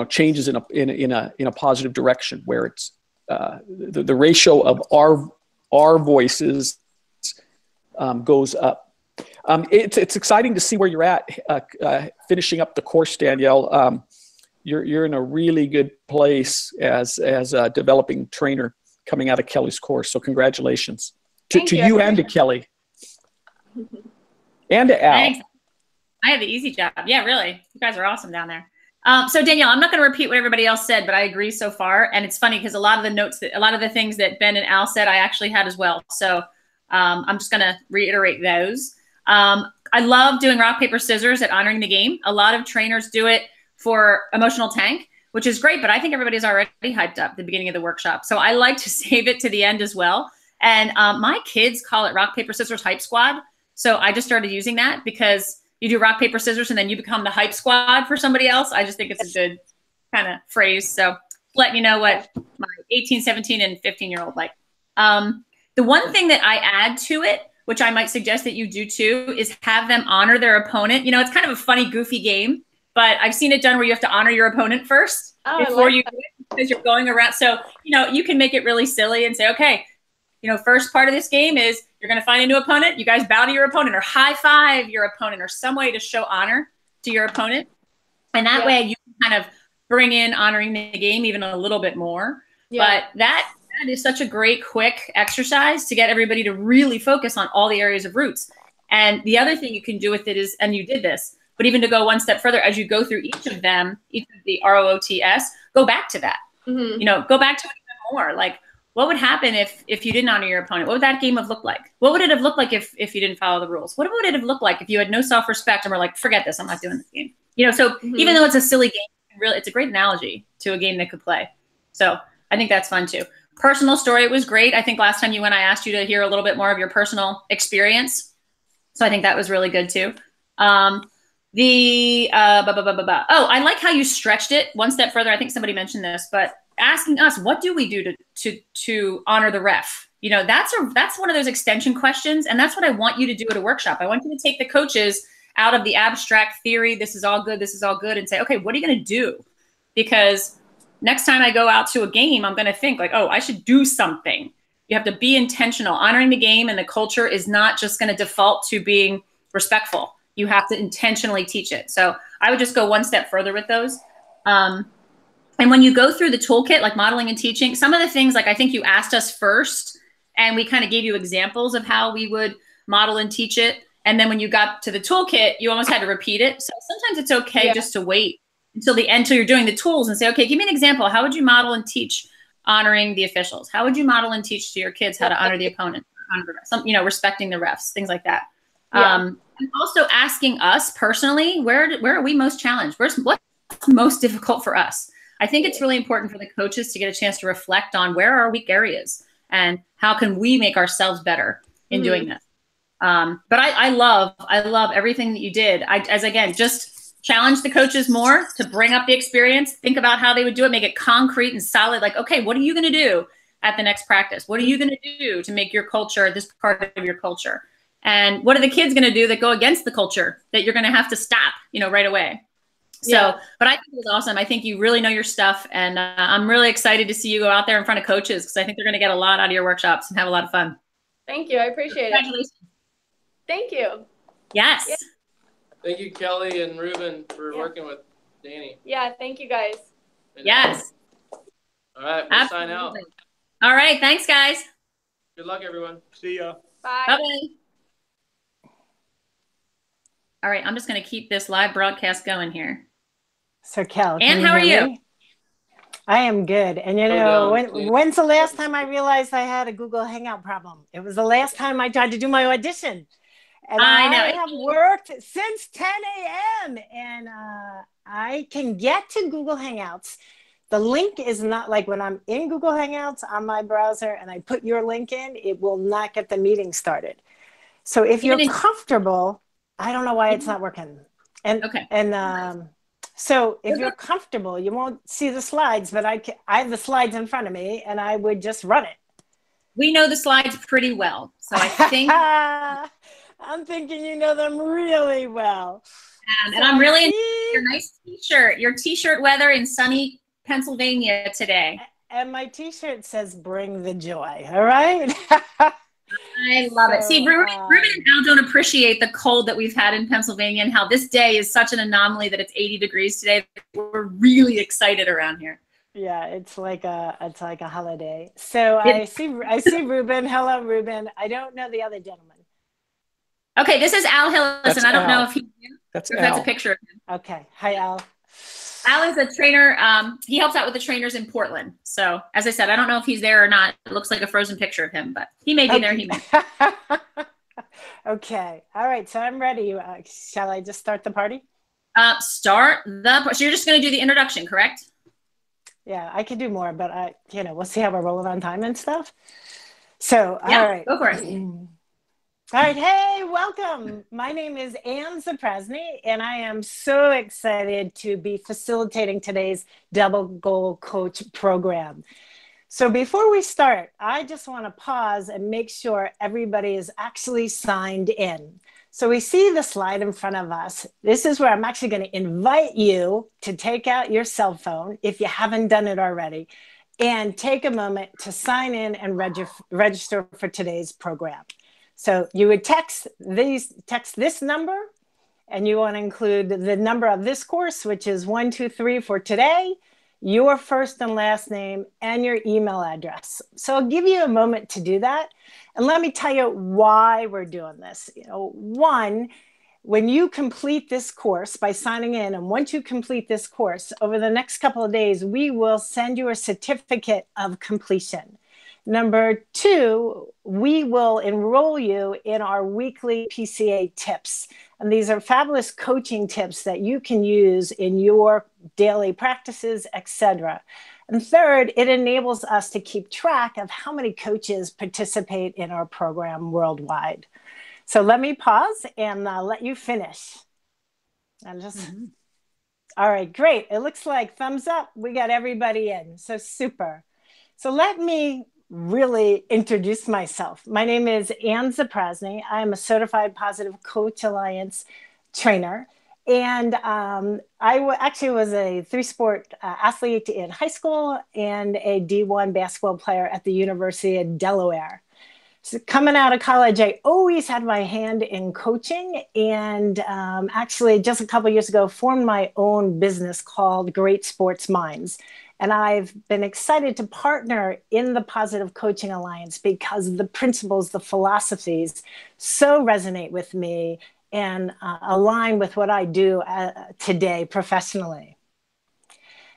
changes in a positive direction, where it's the ratio of our voices goes up. It's exciting to see where you're at finishing up the course, Danielle. You're in a really good place as a developing trainer coming out of Kelly's course. So congratulations to you and to Kelly and to Al. Thanks. I have the easy job. Yeah, really. You guys are awesome down there. So Danielle, I'm not going to repeat what everybody else said, but I agree so far. And it's funny because a lot of the things that Ben and Al said, I actually had as well. So I'm just going to reiterate those. I love doing rock, paper, scissors at Honoring the Game. A lot of trainers do it for Emotional Tank, which is great, but I think everybody's already hyped up at the beginning of the workshop. So I like to save it to the end as well. And my kids call it rock, paper, scissors hype squad. So I just started using that because you do rock, paper, scissors, and then you become the hype squad for somebody else. I just think it's a good kind of phrase. So let you know what my 18, 17, and 15-year-old like. The one thing that I add to it, which I might suggest that you do too, is have them honor their opponent. It's kind of a funny, goofy game, but I've seen it done where you have to honor your opponent first before you do it, because you're going around. So, you can make it really silly and say, okay, first part of this game is you're going to find a new opponent. You guys bow to your opponent or high five your opponent, or some way to show honor to your opponent. And that way you can kind of bring in honoring the game even a little bit more. Yeah. But that is such a great, quick exercise to get everybody to really focus on all the areas of roots. And the other thing you can do with it is, and you did this, but even to go one step further, as you go through each of them, each of the ROOTS, go back to that. Go back to it even more. Like, what would happen if you didn't honor your opponent? What would that game have looked like? What would it have looked like if you didn't follow the rules? What would it have looked like if you had no self-respect and were like, forget this, I'm not doing this game? So even though it's a silly game, really, it's a great analogy to a game they could play. So I think that's fun too. Personal story, it was great. I think last time you went, I asked you to hear a little bit more of your personal experience. So I think that was really good too. Oh, I like how you stretched it one step further. I think somebody mentioned this, but asking us, what do we do to honor the ref? That's one of those extension questions. And that's what I want you to do at a workshop. I want you to take the coaches out of the abstract theory, this is all good, and say, okay, what are you going to do? Because next time I go out to a game, I'm going to think like, oh, I should do something. You have to be intentional. Honoring the game and the culture is not just going to default to being respectful. You have to intentionally teach it. So I would just go one step further with those. And when you go through the toolkit, like modeling and teaching, some of the things, like I think you asked us first, and we kind of gave you examples of how we would model and teach it. And then when you got to the toolkit, you almost had to repeat it. So sometimes it's okay just to wait until the end, until you're doing the tools, and say, okay, give me an example. How would you model and teach honoring the officials? How would you model and teach to your kids how to honor the opponent? Respecting the refs, things like that. And also asking us personally, where are we most challenged? What's most difficult for us? I think it's really important for the coaches to get a chance to reflect on where are our weak areas and how can we make ourselves better in doing this. But I love everything that you did. Just challenge the coaches more to bring up the experience, think about how they would do it, make it concrete and solid. Like, okay, what are you going to do at the next practice? What are you going to do to make your culture this part of your culture? And what are the kids going to do that go against the culture that you're going to have to stop, right away? So, but I think it was awesome. I think you really know your stuff, and I'm really excited to see you go out there in front of coaches, because I think they're going to get a lot out of your workshops and have a lot of fun. Thank you. I appreciate it. Congratulations. Thank you. Yes. Yeah. Thank you, Kelly and Ruben, for working with Dani. Yeah, thank you guys. Yes. All right, we'll sign out. All right, thanks, guys. Good luck, everyone. See ya. Bye. Bye-bye. All right, I'm just going to keep this live broadcast going here. So, Kel, Ann, how are you? I am good. And when's the last time I realized I had a Google Hangout problem? It was the last time I tried to do my audition. And I have worked since 10 a.m. And I can get to Google Hangouts. The link is not like when I'm in Google Hangouts on my browser and I put your link in, it will not get the meeting started. So if you're comfortable I don't know why it's not working. And okay. And so if you're comfortable, you won't see the slides, but I have the slides in front of me, and I would just run it. We know the slides pretty well, so I think I'm thinking you know them really well. And I'm really enjoying your nice T-shirt. Your T-shirt weather in sunny Pennsylvania today. And my T-shirt says "Bring the joy." All right. I love it. See, Ruben and Al don't appreciate the cold that we've had in Pennsylvania and how this day is such an anomaly that it's 80 degrees today. We're really excited around here. Yeah, it's like a holiday. So I see Ruben. Hello, Ruben. I don't know the other gentleman. Okay, this is Al Hillis, and I don't know if that's a picture of him. Okay, hi Al. Al is a trainer. He helps out with the trainers in Portland. So, as I said, I don't know if he's there or not. It looks like a frozen picture of him, but he may be there. He may. Okay. All right. So I'm ready. Shall I just start the party? So you're just going to do the introduction, correct? Yeah, I could do more, but we'll see how we're rolling on time and stuff. So, yeah, all right. Go for it. All right. Hey, welcome. My name is Zaprazny, and I am so excited to be facilitating today's Double Goal Coach program. So before we start, I just want to pause and make sure everybody is actually signed in. So we see the slide in front of us. This is where I'm actually going to invite you to take out your cell phone, if you haven't done it already, and take a moment to sign in and register for today's program. So you would text this number, and you want to include the number of this course, which is 123 for today, your first and last name, and your email address. So I'll give you a moment to do that. And let me tell you why we're doing this. One, when you complete this course by signing in, and once you complete this course, over the next couple of days, we will send you a certificate of completion. Number two, we will enroll you in our weekly PCA tips. And these are fabulous coaching tips that you can use in your daily practices, etc. And third, it enables us to keep track of how many coaches participate in our program worldwide. So let me pause and let you finish. All right, great. It looks like thumbs up. We got everybody in. So super. So let me really introduce myself. My name is Zaprazny. I'm a certified Positive Coach Alliance trainer. And I actually was a three-sport athlete in high school and a D1 basketball player at the University of Delaware. So coming out of college, I always had my hand in coaching, and actually just a couple of years ago formed my own business called Great Sports Minds. And I've been excited to partner in the Positive Coaching Alliance because the principles, the philosophies so resonate with me and align with what I do today professionally.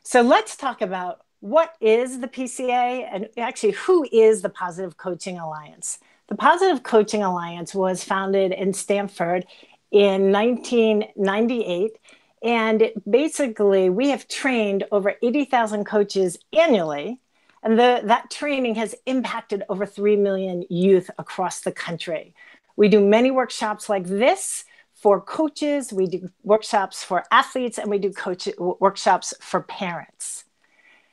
So let's talk about what is the PCA and actually who is the Positive Coaching Alliance. The Positive Coaching Alliance was founded in Stanford in 1998. And basically, we have trained over 80,000 coaches annually. And that training has impacted over 3 million youth across the country. We do many workshops like this for coaches. We do workshops for athletes, and we do workshops for parents.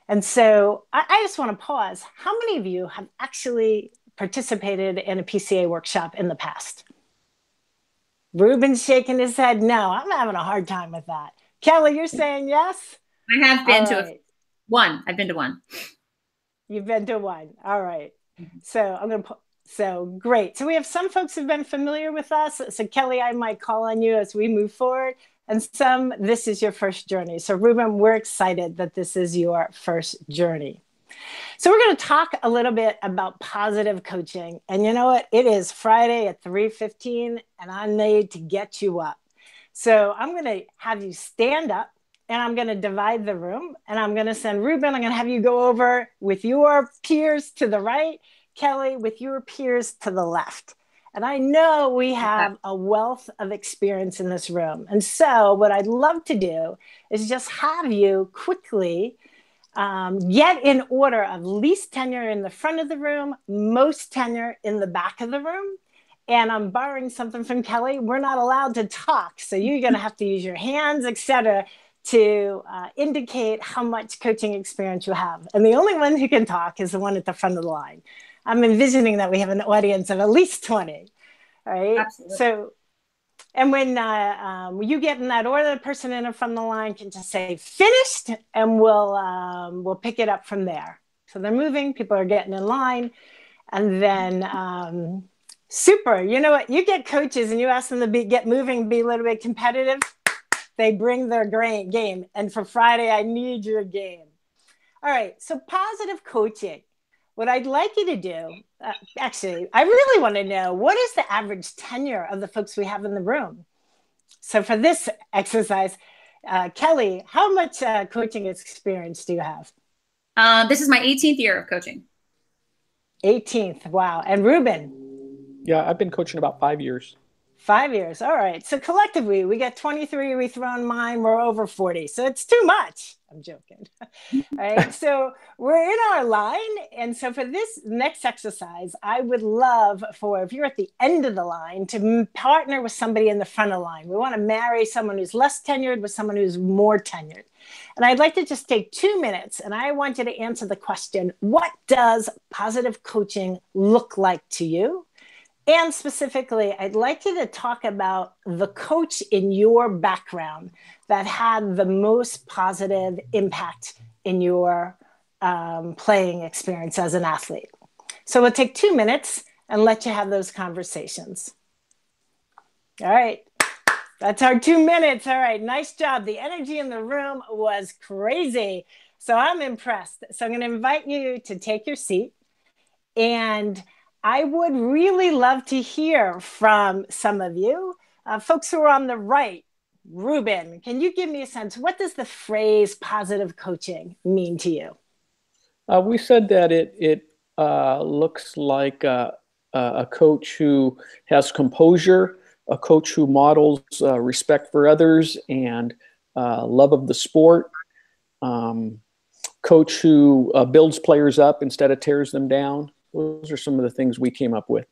And so I just want to pause. How many of you have actually participated in a PCA workshop in the past? Ruben's shaking his head. No, I'm having a hard time with that. Kelly, you're saying yes? I have been to one. I've been to one. You've been to one. All right. So great. So we have some folks who've been familiar with us. So Kelly, I might call on you as we move forward. And some, this is your first journey. So Ruben, we're excited that this is your first journey. So we're going to talk a little bit about positive coaching. And you know what? It is Friday at 3:15, and I need to get you up. So I'm going to have you stand up, and I'm going to divide the room, and I'm going to send Ruben. I'm going to have you go over with your peers to the right, Kelly with your peers to the left. And I know we have a wealth of experience in this room. And so what I'd love to do is just have you quickly get in order of least tenure in the front of the room, most tenure in the back of the room. and I'm borrowing something from Kelly, we're not allowed to talk. So you're going to have to use your hands, etc., to indicate how much coaching experience you have. And the only one who can talk is the one at the front of the line. I'm envisioning that we have an audience of at least 20, right? Absolutely. So, and when you get in that order, the person in front of the line can just say finished, and we'll pick it up from there. So they're moving, people are getting in line, and then super. You know what? You get coaches and you ask them to get moving, be a little bit competitive. They bring their game. And for Friday, I need your game. All right. So positive coaching. What I'd like you to do, actually, I really want to know, what is the average tenure of the folks we have in the room? So for this exercise, Kelly, how much coaching experience do you have? This is my 18th year of coaching. 18th. Wow. And Ruben? Yeah, I've been coaching about 5 years. 5 years. All right. So collectively, we got 23. We throw in mine. We're over 40. So it's too much. I'm joking. All right. So we're in our line. And so for this next exercise, I would love for, if you're at the end of the line, to partner with somebody in the front of the line. We want to marry someone who's less tenured with someone who's more tenured. And I'd like to just take 2 minutes, and I want you to answer the question, what does positive coaching look like to you? And specifically, I'd like you to talk about the coach in your background that had the most positive impact in your playing experience as an athlete. So we'll take 2 minutes and let you have those conversations. All right. That's our 2 minutes. All right. Nice job. The energy in the room was crazy. So I'm impressed. So I'm going to invite you to take your seat, and I would really love to hear from some of you, folks who are on the right. Ruben, can you give me a sense? What does the phrase positive coaching mean to you? We said that it looks like a coach who has composure, a coach who models respect for others and love of the sport, coach who builds players up instead of tears them down. Those are some of the things we came up with.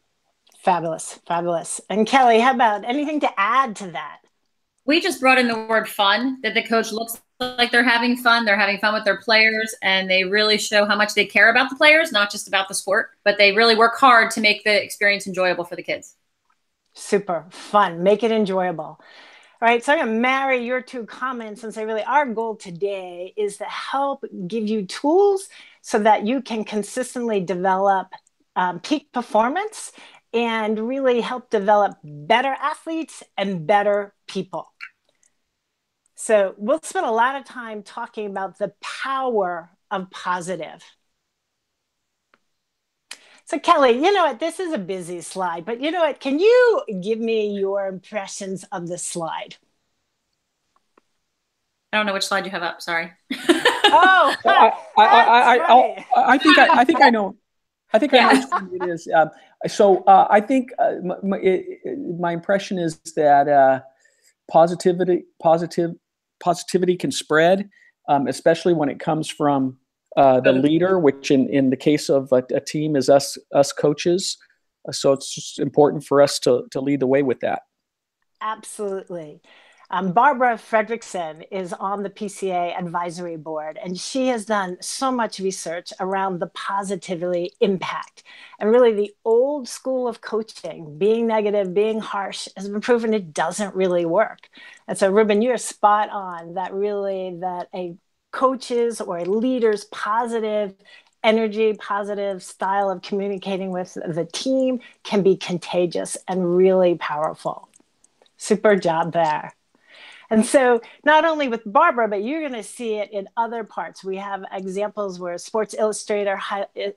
Fabulous, fabulous. And Kelly, how about anything to add to that? We just brought in the word fun, that the coach looks like they're having fun. They're having fun with their players, and they really show how much they care about the players, not just about the sport, but they really work hard to make the experience enjoyable for the kids. Super fun. Make it enjoyable. All right, so I'm going to marry your 2 comments and say, really, our goal today is to help give you tools so that you can consistently develop peak performance and really help develop better athletes and better people. So we'll spend a lot of time talking about the power of positive. So Kelly, you know what, this is a busy slide, but you know what, can you give me your impressions of this slide? I don't know which slide you have up, sorry. Oh, I think I know. I think I know what it is. I think my impression is that positivity can spread, especially when it comes from the leader, which in the case of a team is us coaches. So it's just important for us to lead the way with that. Absolutely. Barbara Fredrickson is on the PCA advisory board, and she has done so much research around the positivity impact. And really the old school of coaching, being negative, being harsh, has been proven it doesn't really work. And so Ruben, you're spot on that a coach's or a leader's positive energy, positive style of communicating with the team can be contagious and really powerful. Super job there. And so not only with Barbara, but you're going to see it in other parts. We have examples where Sports Illustrated highlighted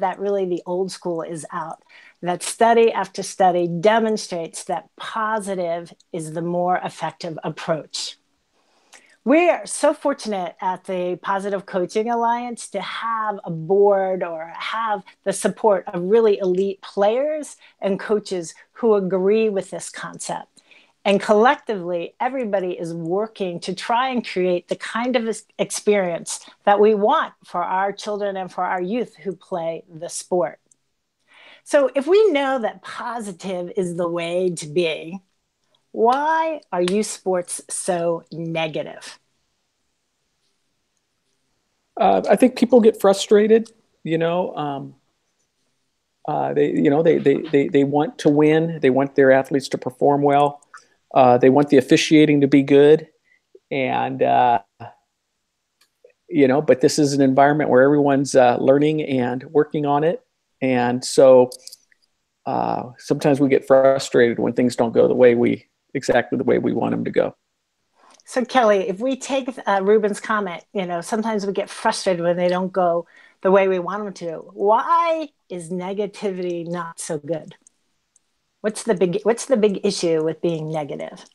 that really the old school is out. That study after study demonstrates that positive is the more effective approach. We are so fortunate at the Positive Coaching Alliance to have a board or have the support of really elite players and coaches who agree with this concept. And collectively, everybody is working to try and create the kind of experience that we want for our children and for our youth who play the sport. So if we know that positive is the way to be, why are youth sports so negative? I think people get frustrated, they want to win. They want their athletes to perform well. They want the officiating to be good. And, but this is an environment where everyone's learning and working on it. And so sometimes we get frustrated when things don't go exactly the way we want them to go. So Kelly, if we take Ruben's comment, sometimes we get frustrated when they don't go the way we want them to. Why is negativity not so good? What's the big issue with being negative?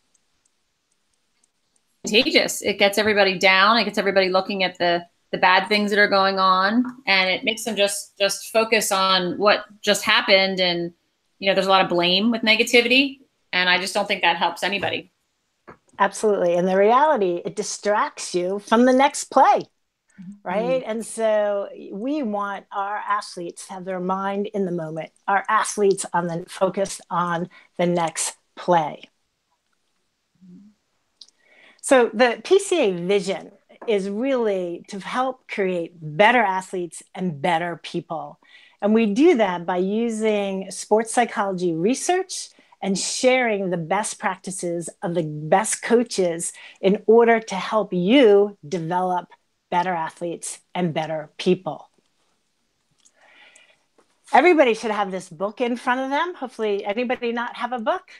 Contagious. It gets everybody down. It gets everybody looking at the bad things that are going on, and it makes them just focus on what just happened. And there's a lot of blame with negativity, and I just don't think that helps anybody. Absolutely. And the reality, it distracts you from the next play, right? Mm-hmm. And so we want our athletes to have their mind in the moment, our athletes focused on the next play. So the PCA vision is really to help create better athletes and better people. And we do that by using sports psychology research and sharing the best practices of the best coaches in order to help you develop better athletes and better people. Everybody should have this book in front of them. Hopefully, anybody not have a book?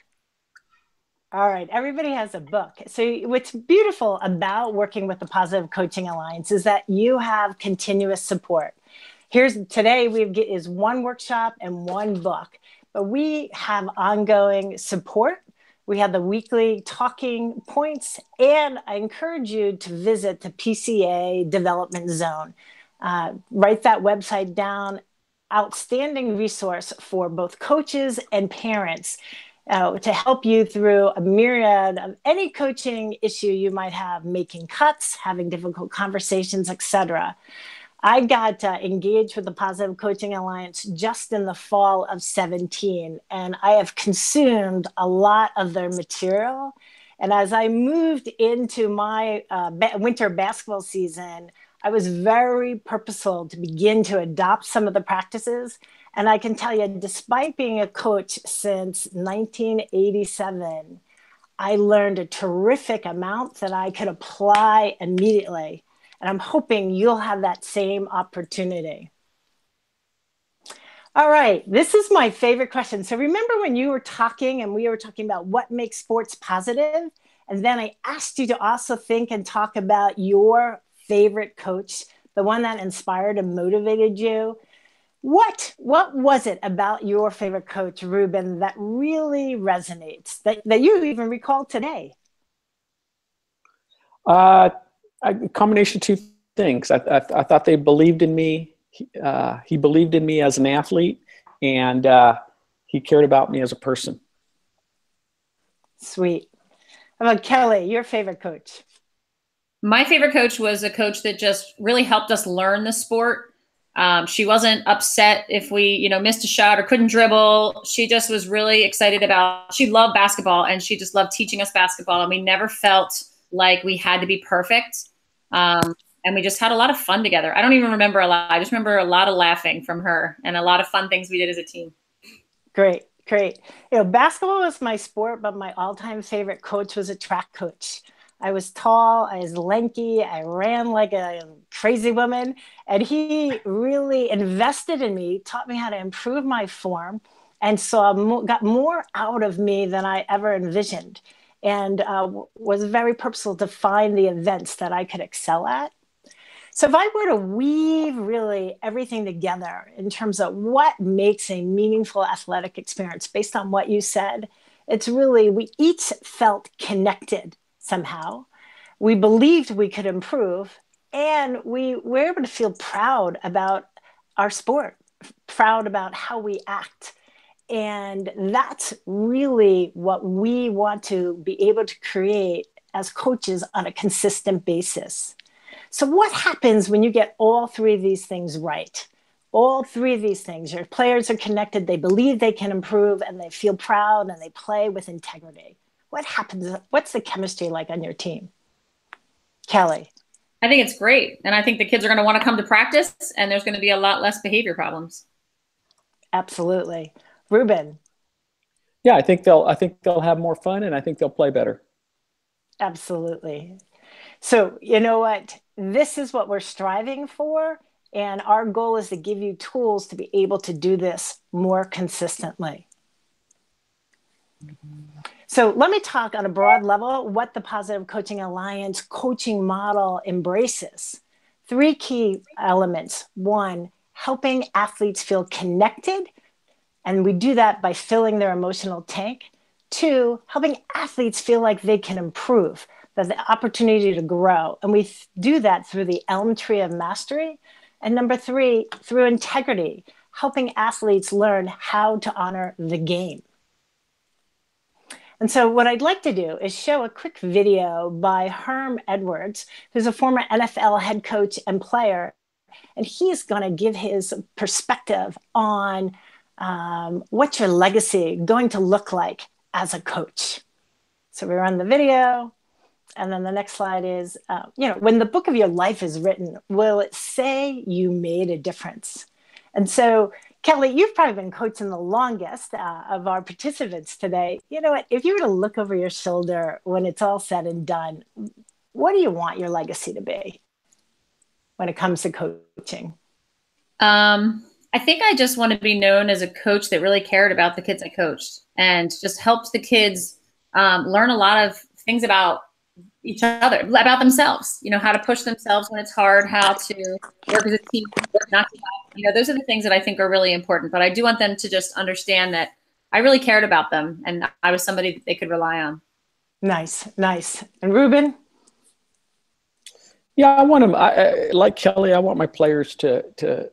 All right, everybody has a book. So what's beautiful about working with the Positive Coaching Alliance is that you have continuous support. Today is one workshop and one book. But we have ongoing support. We have the weekly talking points, and I encourage you to visit the PCA Development Zone. Write that website down. Outstanding resource for both coaches and parents to help you through a myriad of any coaching issue you might have, making cuts, having difficult conversations, etc. I got engaged with the Positive Coaching Alliance just in the fall of 2017, and I have consumed a lot of their material. And as I moved into my winter basketball season, I was very purposeful to begin to adopt some of the practices. And I can tell you, despite being a coach since 1987, I learned a terrific amount that I could apply immediately. And I'm hoping you'll have that same opportunity. All right, this is my favorite question. So remember when you were talking and we were talking about what makes sports positive? And then I asked you to also think and talk about your favorite coach, the one that inspired and motivated you. What was it about your favorite coach, Ruben, that really resonates, that you even recall today? A combination of two things. I thought they believed in me. He believed in me as an athlete, and he cared about me as a person. Sweet. How about Kelly, your favorite coach? My favorite coach was a coach that just really helped us learn the sport. She wasn't upset if we, missed a shot or couldn't dribble. She just was really excited she loved basketball, and she just loved teaching us basketball. And we never felt like we had to be perfect. And we just had a lot of fun together. I don't even remember a lot. I just remember a lot of laughing from her and a lot of fun things we did as a team. Great. Basketball was my sport, but my all-time favorite coach was a track coach. I was tall, I was lanky, I ran like a crazy woman, and he really invested in me, taught me how to improve my form, and got more out of me than I ever envisioned, and was very purposeful to find the events that I could excel at. So if I were to weave really everything together in terms of what makes a meaningful athletic experience based on what you said, it's really we each felt connected somehow. We believed we could improve, and we were able to feel proud about our sport, proud about how we act. And that's really what we want to be able to create as coaches on a consistent basis. So what happens when you get all three of these things right? all three of these things, your players are connected, they believe they can improve, and they feel proud, and they play with integrity. What happens? What's the chemistry like on your team? Kelly? I think it's great. And I think the kids are going to want to come to practice, and there's going to be a lot less behavior problems. Absolutely. Ruben? Yeah, I think they'll have more fun, and I think they'll play better. Absolutely. So you know what? This is what we're striving for. And our goal is to give you tools to be able to do this more consistently. So let me talk on a broad level what the Positive Coaching Alliance coaching model embraces. 3 key elements. 1, helping athletes feel connected. And we do that by filling their emotional tank. 2, helping athletes feel like they can improve, that the opportunity to grow. And we do that through the Elm Tree of Mastery. And number 3, through integrity, helping athletes learn how to honor the game. And so what I'd like to do is show a quick video by Herm Edwards, who's a former NFL head coach and player. And he's going to give his perspective on what's your legacy going to look like as a coach. So we run the video. And then the next slide is, when the book of your life is written, will it say you made a difference? And so, Kelly, you've probably been coaching the longest of our participants today. You know what? If you were to look over your shoulder when it's all said and done, what do you want your legacy to be when it comes to coaching? I think I just want to be known as a coach that really cared about the kids I coached and just helped the kids learn a lot of things about each other, about themselves, how to push themselves when it's hard, how to work as a team, not to, those are the things that I think are really important. But I do want them to just understand that I really cared about them and I was somebody that they could rely on. Nice, nice. And Ruben? Yeah, I want them, like Kelly, I want my players to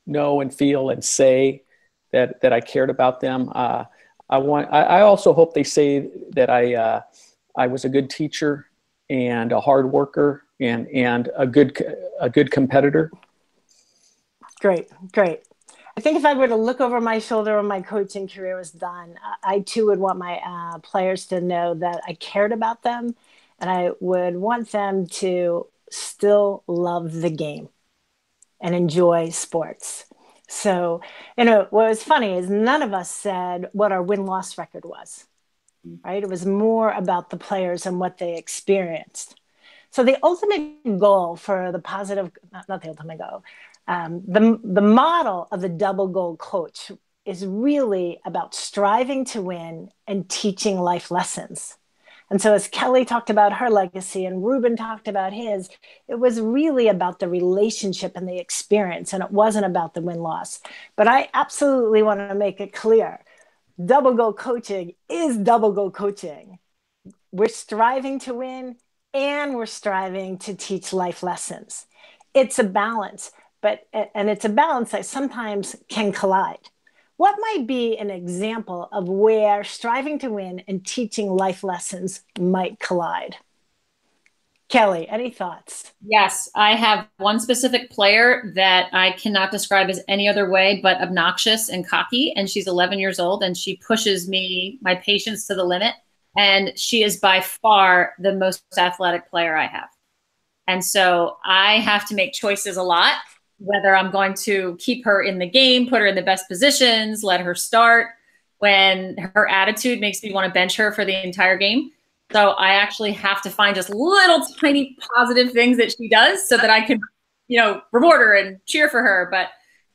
know and feel and say that I cared about them. I also hope they say that I was a good teacher and a hard worker and a good competitor. Great, great. I think if I were to look over my shoulder when my coaching career was done, I too would want my players to know that I cared about them, and I would want them to still love the game and enjoy sports. So, what was funny is none of us said what our win-loss record was, right? It was more about the players and what they experienced. So the ultimate goal for the positive, not the ultimate goal, the model of the double goal coach is really about striving to win and teaching life lessons. And so as Kelly talked about her legacy and Ruben talked about his, it was really about the relationship and the experience, and it wasn't about the win-loss. But I absolutely want to make it clear, double goal coaching is double goal coaching. We're striving to win and we're striving to teach life lessons. It's a balance, and it's a balance that sometimes can collide. What might be an example of where striving to win and teaching life lessons might collide? Kelly, any thoughts? Yes, I have one specific player that I cannot describe as any other way but obnoxious and cocky. And she's 11 years old and she pushes my patience to the limit. And she is by far the most athletic player I have. And so I have to make choices a lot, whether I'm going to keep her in the game, put her in the best positions, let her start, when her attitude makes me want to bench her for the entire game. So I actually have to find just little tiny positive things that she does so that I can, reward her and cheer for her. But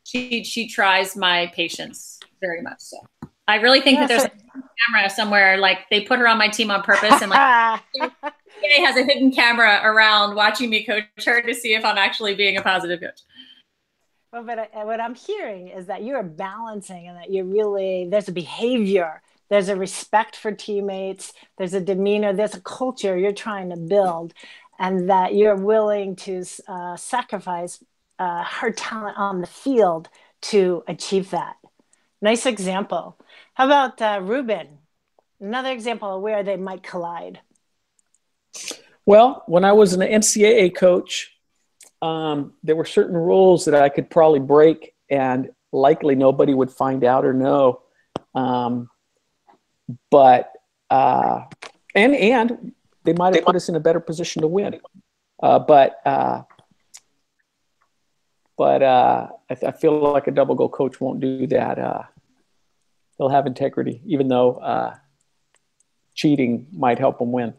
she tries my patience very much. So I really think that there's a camera somewhere, like they put her on my team on purpose, and like Jay has a hidden camera around watching me coach her to see if I'm actually being a positive coach. Well, but what I'm hearing is that you're balancing and that there's a behavior, there's a respect for teammates, there's a demeanor, there's a culture you're trying to build, and that you're willing to sacrifice her talent on the field to achieve that. Nice example. How about Ruben? Another example of where they might collide. Well, when I was an NCAA coach, there were certain rules that I could probably break and likely nobody would find out or know. But and they might have put us in a better position to win. But I feel like a double goal coach won't do that. They'll have integrity, even though cheating might help them win.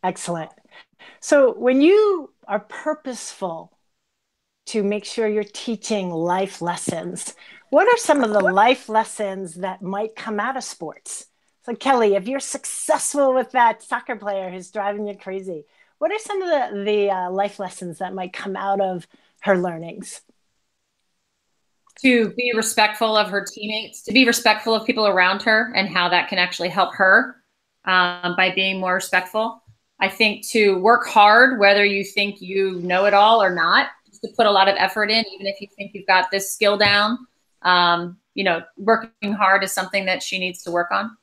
Excellent. So when you are purposeful to make sure you're teaching life lessons, what are some of the life lessons that might come out of sports? So Kelly, if you're successful with that soccer player who's driving you crazy, what are some of the life lessons that might come out of her learnings? To be respectful of her teammates, to be respectful of people around her, and how that can actually help her by being more respectful. I think to work hard, whether you think you know it all or not, just to put a lot of effort in, even if you think you've got this skill down. You know, working hard is something that she needs to work on.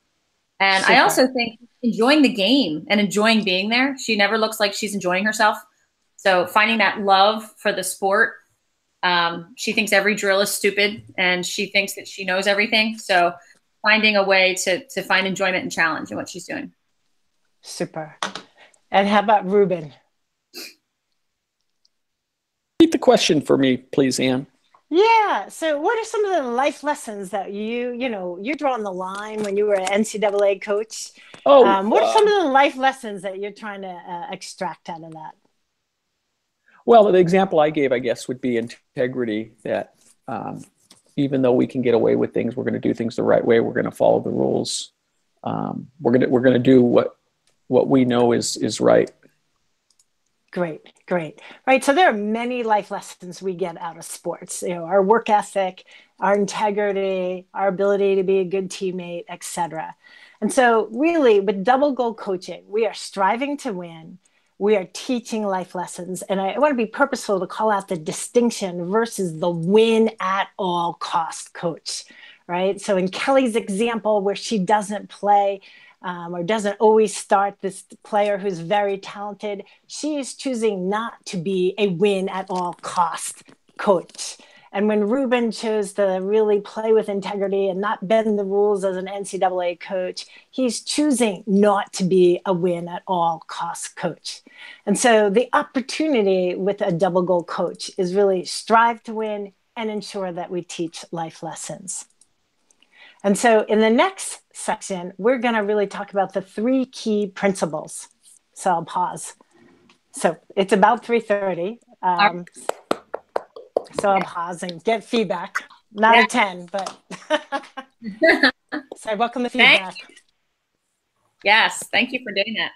And Super. I also think enjoying the game and enjoying being there. She never looks like she's enjoying herself. So finding that love for the sport. She thinks every drill is stupid and she thinks that she knows everything. So finding a way to find enjoyment and challenge in what she's doing. Super. And how about Ruben? Repeat the question for me, please, Ann. Yeah. So what are some of the life lessons that you're drawing the line when you were an NCAA coach? What are some of the life lessons that you're trying to extract out of that? Well, the example I gave, I guess, would be integrity, that even though we can get away with things, we're going to do things the right way. We're going to follow the rules. We're going to do what we know is right. Great. Right. So there are many life lessons we get out of sports, our work ethic, our integrity, our ability to be a good teammate, etc. And so really with double goal coaching, we are striving to win. We are teaching life lessons. And I want to be purposeful to call out the distinction versus the win at all cost coach, right? So in Kelly's example, where she doesn't play or doesn't always start this player who's very talented, she is choosing not to be a win at all cost coach. And when Ruben chose to really play with integrity and not bend the rules as an NCAA coach, he's choosing not to be a win at all cost coach. And so the opportunity with a double goal coach is really strive to win and ensure that we teach life lessons. And so in the next section, we're going to really talk about the 3 key principles. So I'll pause. So it's about 3:30. So I'll pause and get feedback. Not a 10, but so I welcome the feedback. Yes, thank you for doing that.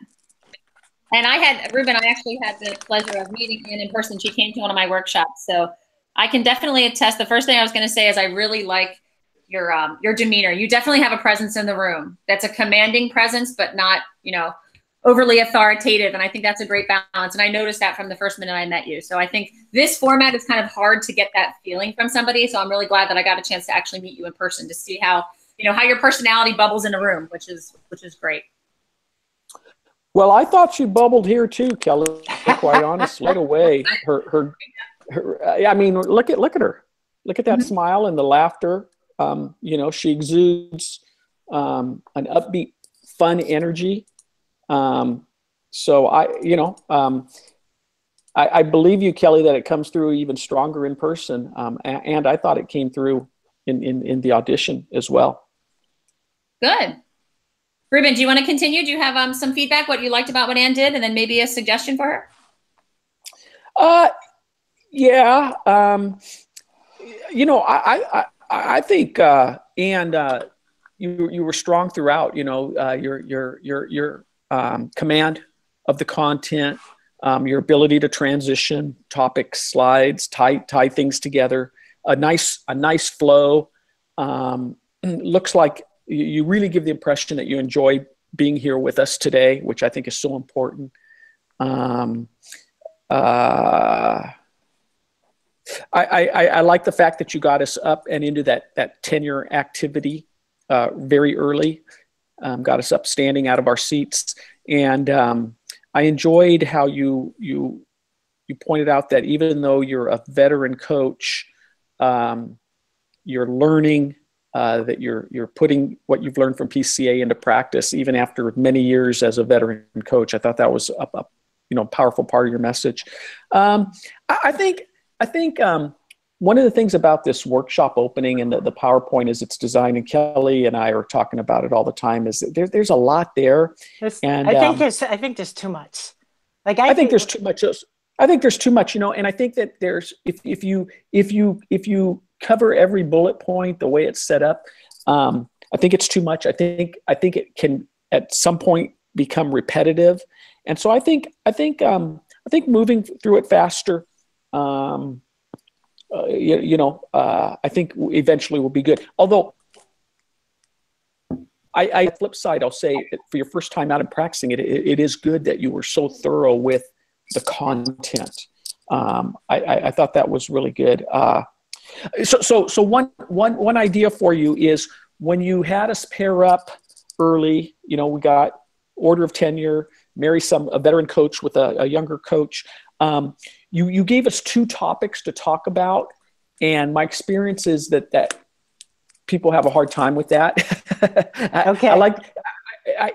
And Ruben, I actually had the pleasure of meeting Ann in person. She came to one of my workshops. So I can definitely attest. The first thing I was going to say is I really like your demeanor. You definitely have a presence in the room. That's a commanding presence, but not, overly authoritative. And I think that's a great balance. And I noticed that from the first minute I met you. So I think this format is kind of hard to get that feeling from somebody. So I'm really glad that I got a chance to actually meet you in person to see how your personality bubbles in a room, which is great. Well, I thought you bubbled here too, Kelly, quite honestly, right away. I mean, look at her. Look at that smile and the laughter. She exudes an upbeat, fun energy. So I believe you, Kelly, that it comes through even stronger in person. And I thought it came through in the audition as well. Good. Ruben, do you want to continue? Do you have some feedback, what you liked about what Ann did, and then maybe a suggestion for her? Yeah. I think Ann, you were strong throughout. Your command of the content, your ability to transition topics, slides, tie things together, a nice flow. Looks like you really give the impression that you enjoy being here with us today, which I think is so important. I like the fact that you got us up and into that tenure activity very early, got us up standing out of our seats. And I enjoyed how you you pointed out that even though you're a veteran coach, you're learning, that you're putting what you've learned from PCA into practice, even after many years as a veteran coach. I thought that was a powerful part of your message. I think one of the things about this workshop opening and the PowerPoint is its design, and Kelly and I are talking about it all the time, is that there's a lot there. And I think there's too much. Like I think there's too much. I think there's too much, and I think that there's, if you cover every bullet point the way it's set up, I think it's too much. I think it can at some point become repetitive, and so I think moving through it faster, I think eventually will be good. Although, I flip side, I'll say for your first time out and practicing it, it is good that you were so thorough with the content. I thought that was really good. So one idea for you is, when you had us pair up early, we got order of tenure, marry a veteran coach with a younger coach. You gave us 2 topics to talk about, and my experience is that people have a hard time with that. Okay.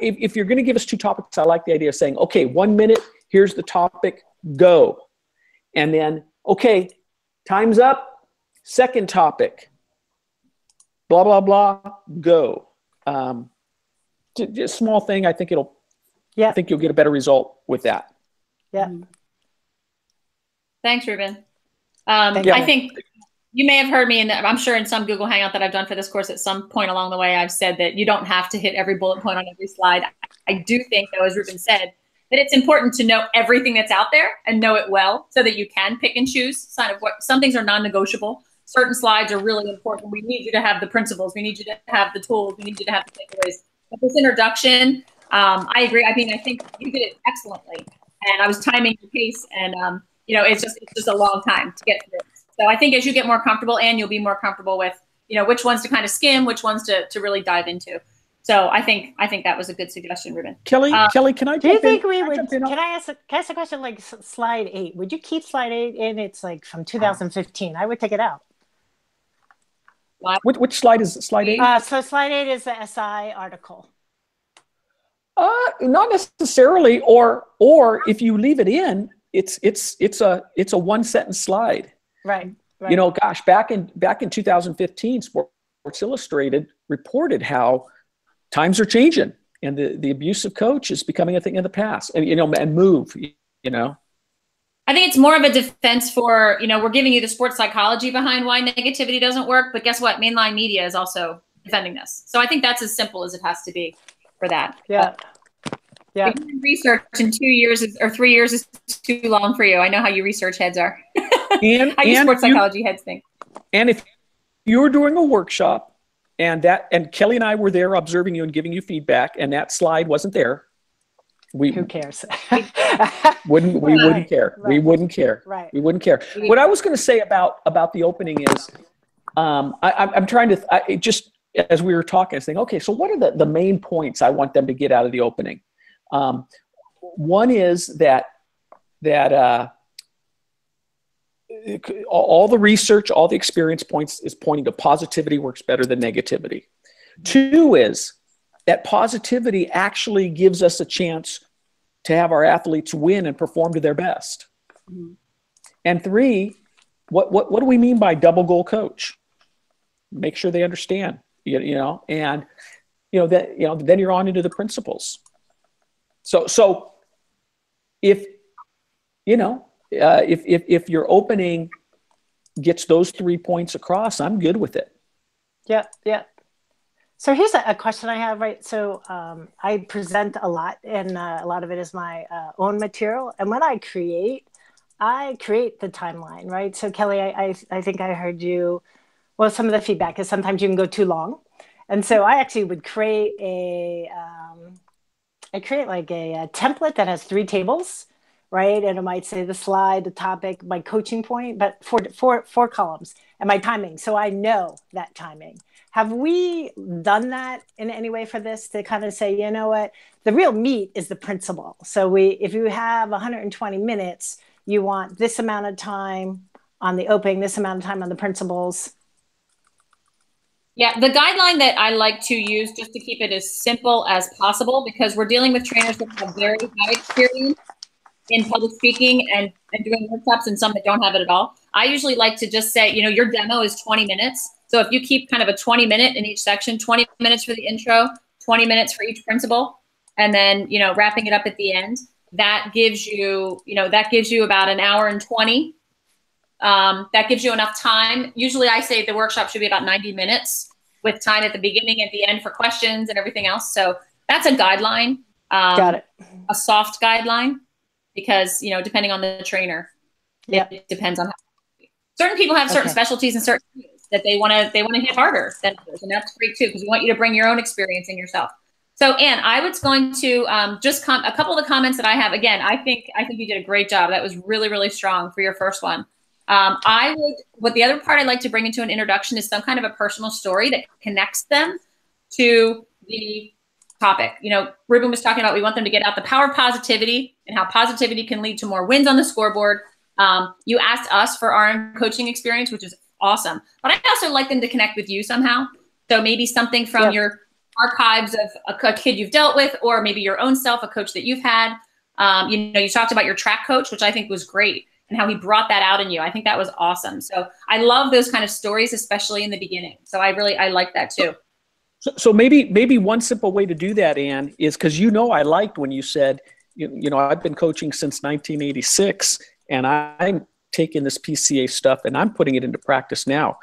If you're going to give us 2 topics, I like the idea of saying, okay, 1 minute, here's the topic, go. And then, okay, time's up, second topic, blah, blah, blah, go. Just a small thing. I think you'll get a better result with that. Yeah. Thanks, Ruben. I think you may have heard me, and I'm sure in some Google Hangout that I've done for this course, at some point along the way, I've said that you don't have to hit every bullet point on every slide. I do think, though, as Ruben said, that it's important to know everything that's out there and know it well, so that you can pick and choose. Some things are non-negotiable. Certain slides are really important. We need you to have the principles. We need you to have the tools. We need you to have the takeaways. But this introduction, I agree. I think you did it excellently, and I was timing the pace, and it's just a long time to get through it. So I think as you get more comfortable, and you'll be more comfortable with, which ones to kind of skim, which ones to really dive into. So I think that was a good suggestion, Ruben. Kelly, can I? Do you think we would? Can I ask a question? Like slide 8, would you keep slide 8 in? It's like from 2015. I would take it out. Which slide is slide 8? So slide 8 is the SI article. Not necessarily. Or if you leave it in, it's a 1-sentence slide. Right. Gosh, back in 2015, Sports Illustrated reported how times are changing, and the abusive coach is becoming a thing of the past, and and move. I think it's more of a defense for, we're giving you the sports psychology behind why negativity doesn't work, but guess what? Mainline media is also defending this. So I think that's as simple as it has to be for that. Yeah. Yeah. Research in 2 years or 3 years is too long for you. I know how you research heads are. How you sports psychology heads think. And if you were doing a workshop and Kelly and I were there observing you and giving you feedback, and that slide wasn't there, who cares? We wouldn't care. Right. We wouldn't care. Right. We wouldn't care. What I was going to say about the opening is, I'm trying to just as we were talking, I was thinking, okay, so what are the main points I want them to get out of the opening? One is that all the research, all the experience points is pointing to positivity works better than negativity. 2 is that positivity actually gives us a chance to have our athletes win and perform to their best. Mm-hmm. And 3, what do we mean by double goal coach? Make sure they understand, and then you're on into the principles. So if your opening gets those 3 points across, I'm good with it. Yeah. Yeah. So here's a question I have, right? So I present a lot, and a lot of it is my own material. And when I create the timeline, right? So Kelly, I think I heard you, well, some of the feedback is sometimes you can go too long. And so I actually would create a template that has 3 tables, right? And it might say the slide, the topic, my coaching point, but four columns, and my timing. So I know that timing. Have we done that in any way for this to kind of say, what, the real meat is the principle. So if you have 120 minutes, you want this amount of time on the opening, this amount of time on the principles. Yeah, the guideline that I like to use, just to keep it as simple as possible, because we're dealing with trainers that have very high experience in public speaking and doing workshops, and some that don't have it at all. I usually like to just say, you know, your demo is 20 minutes. So if you keep kind of a 20-minute in each section, 20 minutes for the intro, 20 minutes for each principle, and then, you know, wrapping it up at the end, that gives you, that gives you about an hour and 20. That gives you enough time. Usually I say the workshop should be about 90 minutes with time at the beginning and at the end for questions and everything else. So that's a guideline. Got it. A soft guideline, because, you know, depending on the trainer, it depends on how. Certain people have certain specialties and certain things that they want to hit harder than others, and that's great too, because we want you to bring your own experience in yourself. So, Anne, I was going to just a couple of the comments that I have. Again, I think you did a great job. That was really, really strong for your first one. What the other part I'd like to bring into an introduction is some kind of a personal story that connects them to the topic. You know, Ruben was talking about, we want them to get out the power of positivity and how positivity can lead to more wins on the scoreboard. You asked us for our own coaching experience, which is awesome. But I also like them to connect with you somehow. So maybe something from your archives of a kid you've dealt with, or maybe your own self, a coach that you've had. You know, you talked about your track coach, which I think was great, and how he brought that out in you. I think that was awesome. So I love those kind of stories, especially in the beginning. So I like that too. So maybe one simple way to do that, Anne, is, because, you know, I liked when you said, you know, I've been coaching since 1986, and I'm taking this PCA stuff and I'm putting it into practice now.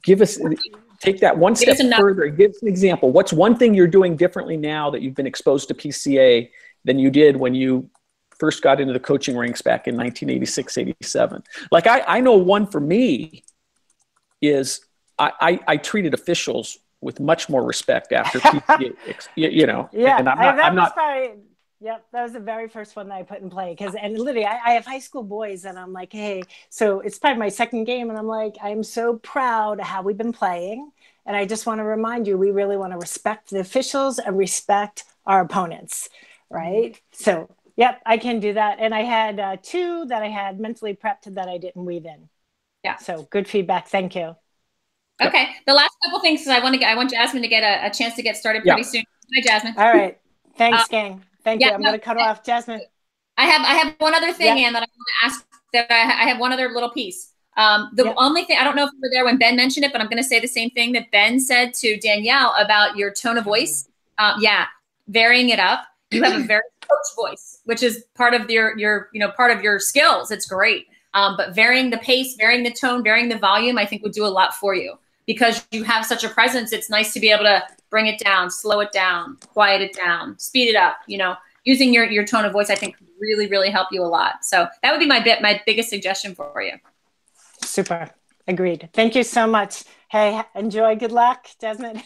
Take that one step further. Give us an example. What's one thing you're doing differently now that you've been exposed to PCA than you did when you first got into the coaching ranks back in 1986, 87? Like, I know one for me is I treated officials with much more respect after PCA, you know. Yeah, and I'm not. Yep, that was the very first one that I put in play, and literally I have high school boys, and I'm like, hey, so it's probably my second game, and I'm like, I'm so proud of how we've been playing, and I just want to remind you, we really want to respect the officials and respect our opponents, right? Mm-hmm. So, yep, I can do that, and I had two that I had mentally prepped that I didn't weave in. Yeah. So good feedback. Thank you. Okay, the last couple things is I want Jazmine to get a chance to get started pretty soon. Hi, Jazmine. All right. Thanks, gang. Thank you. I'm going to cut off, Jazmine. I have one other thing, Anne, that I want to ask. That I have one other little piece. The only thing, I don't know if you were there when Ben mentioned it, but I'm going to say the same thing that Ben said to Danielle about your tone of voice. Varying it up. You have a very coach voice, which is part of your part of your skills. It's great. But varying the pace, varying the tone, varying the volume, I think would do a lot for you, because you have such a presence. It's nice to be able to bring it down, slow it down, quiet it down, speed it up. You know, using your tone of voice, I think, could really, really help you a lot. So that would be my biggest suggestion for you. Super. Agreed. Thank you so much. Hey, enjoy. Good luck, Jazmine.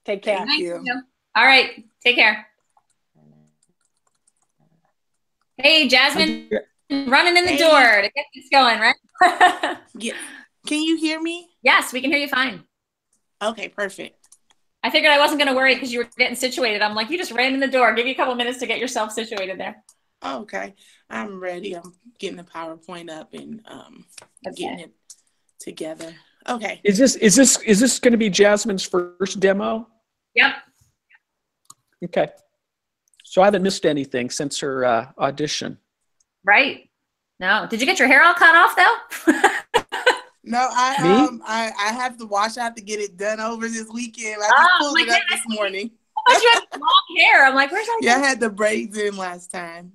Take care. Thank you. All right. Take care. Hey, Jazmine, running in the door to get this going, right? Yeah. Can you hear me? Yes, we can hear you fine. Okay, perfect. I figured I wasn't going to worry because you were getting situated. I'm like, you just ran in the door. Give you a couple minutes to get yourself situated there. Okay, I'm ready. I'm getting the PowerPoint up and getting it together. Okay. Is this going to be Jazmine's first demo? Yep. Okay. So I haven't missed anything since her audition. Right. No. Did you get your hair all cut off though? No, I have to wash out to get it done over this weekend. I just pulled it up this morning. I thought you had long hair. I'm like, where's that? Yeah, I had the braids in last time.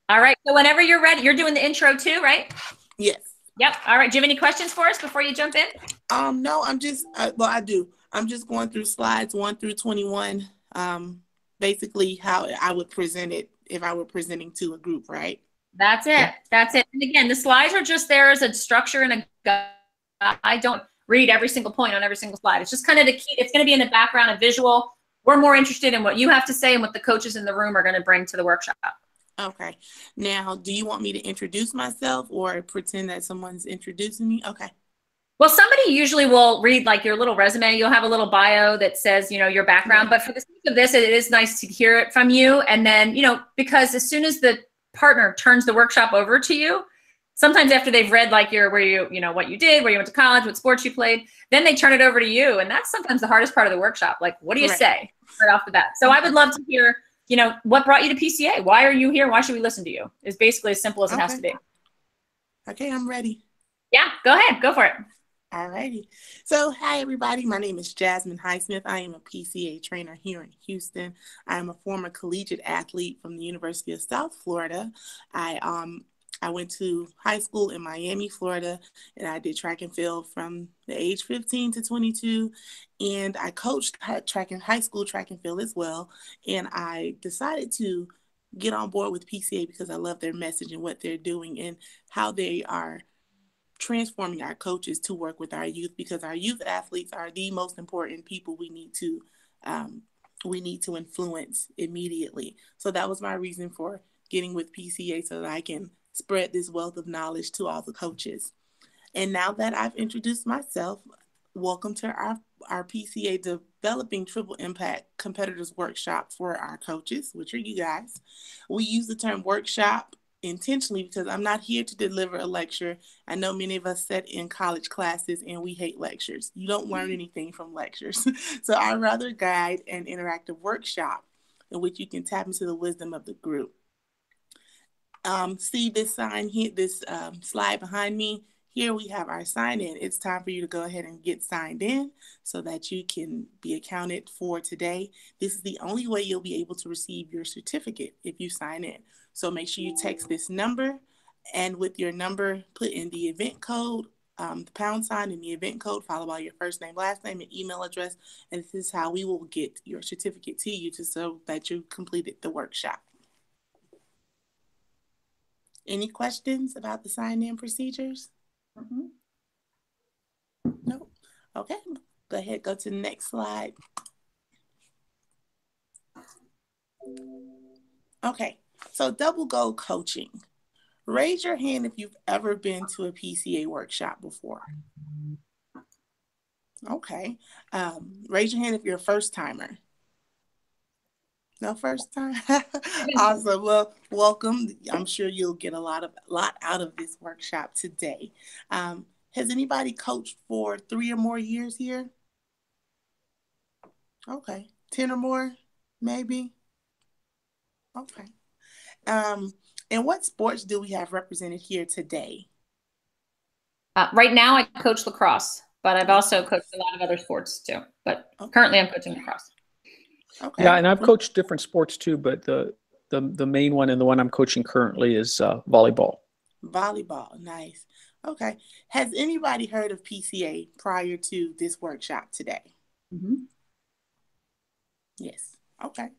All right. So whenever you're ready, you're doing the intro too, right? Yes. Yep. All right. Do you have any questions for us before you jump in? No, I'm just, well, I do. I'm just going through slides 1 through 21. Basically how I would present it if I were presenting to a group, right? That's it. Yeah. That's it. And again, the slides are just there as a structure and a guide. I don't read every single point on every single slide. It's just kind of the key. It's going to be in the background, a visual. We're more interested in what you have to say and what the coaches in the room are going to bring to the workshop. Okay. Now, do you want me to introduce myself or pretend that someone's introducing me? Okay. Well, somebody usually will read like your little resume. You'll have a little bio that says, you know, your background. But for the sake of this, it is nice to hear it from you. And then, you know, because as soon as the partner turns the workshop over to you, sometimes after they've read like you know, what you did, where you went to college, what sports you played, then they turn it over to you. And that's sometimes the hardest part of the workshop. Like, what do you say right off the bat? So I would love to hear, you know, what brought you to PCA? Why are you here? Why should we listen to you? It's basically as simple as it has to be. Okay, I'm ready. Yeah, go ahead. Go for it. All righty. So, hi, everybody. My name is Jazmine Highsmith. I am a PCA trainer here in Houston. I am a former collegiate athlete from the University of South Florida. I went to high school in Miami, Florida, and I did track and field from the age 15 to 22. And I coached high school track and field as well. And I decided to get on board with PCA because I love their message and what they're doing and how they are transforming our coaches to work with our youth, because our youth athletes are the most important people we need to influence immediately. So that was my reason for getting with PCA, so that I can spread this wealth of knowledge to all the coaches. And now that I've introduced myself, welcome to our PCA Developing Triple Impact Competitors Workshop for our coaches, which are you guys. We use the term workshop intentionally because I'm not here to deliver a lecture. I know many of us sat in college classes and we hate lectures. You don't learn anything from lectures. So I'd rather guide an interactive workshop in which you can tap into the wisdom of the group. See this sign here, this slide behind me? Here we have our sign in. It's time for you to go ahead and get signed in so that you can be accounted for today. This is the only way you'll be able to receive your certificate if you sign in. So make sure you text this number, and with your number, put in the event code, the pound sign in the event code, followed by your first name, last name, and email address. And this is how we will get your certificate to you, just so that you completed the workshop. Any questions about the sign-in procedures? No? Okay, go ahead, go to the next slide. Okay, so double goal coaching. Raise your hand if you've ever been to a PCA workshop before. Okay, raise your hand if you're a first timer. No first time? Awesome. Well, welcome. I'm sure you'll get a lot out of this workshop today. Has anybody coached for 3 or more years here? Okay. 10 or more, maybe? Okay. And what sports do we have represented here today? Right now I coach lacrosse, but I've also coached a lot of other sports too. But currently I'm coaching lacrosse. Okay. Yeah, and I've coached different sports too, but the main one and the one I'm coaching currently is volleyball. Volleyball, nice. Okay. Has anybody heard of PCA prior to this workshop today? Yes. Okay.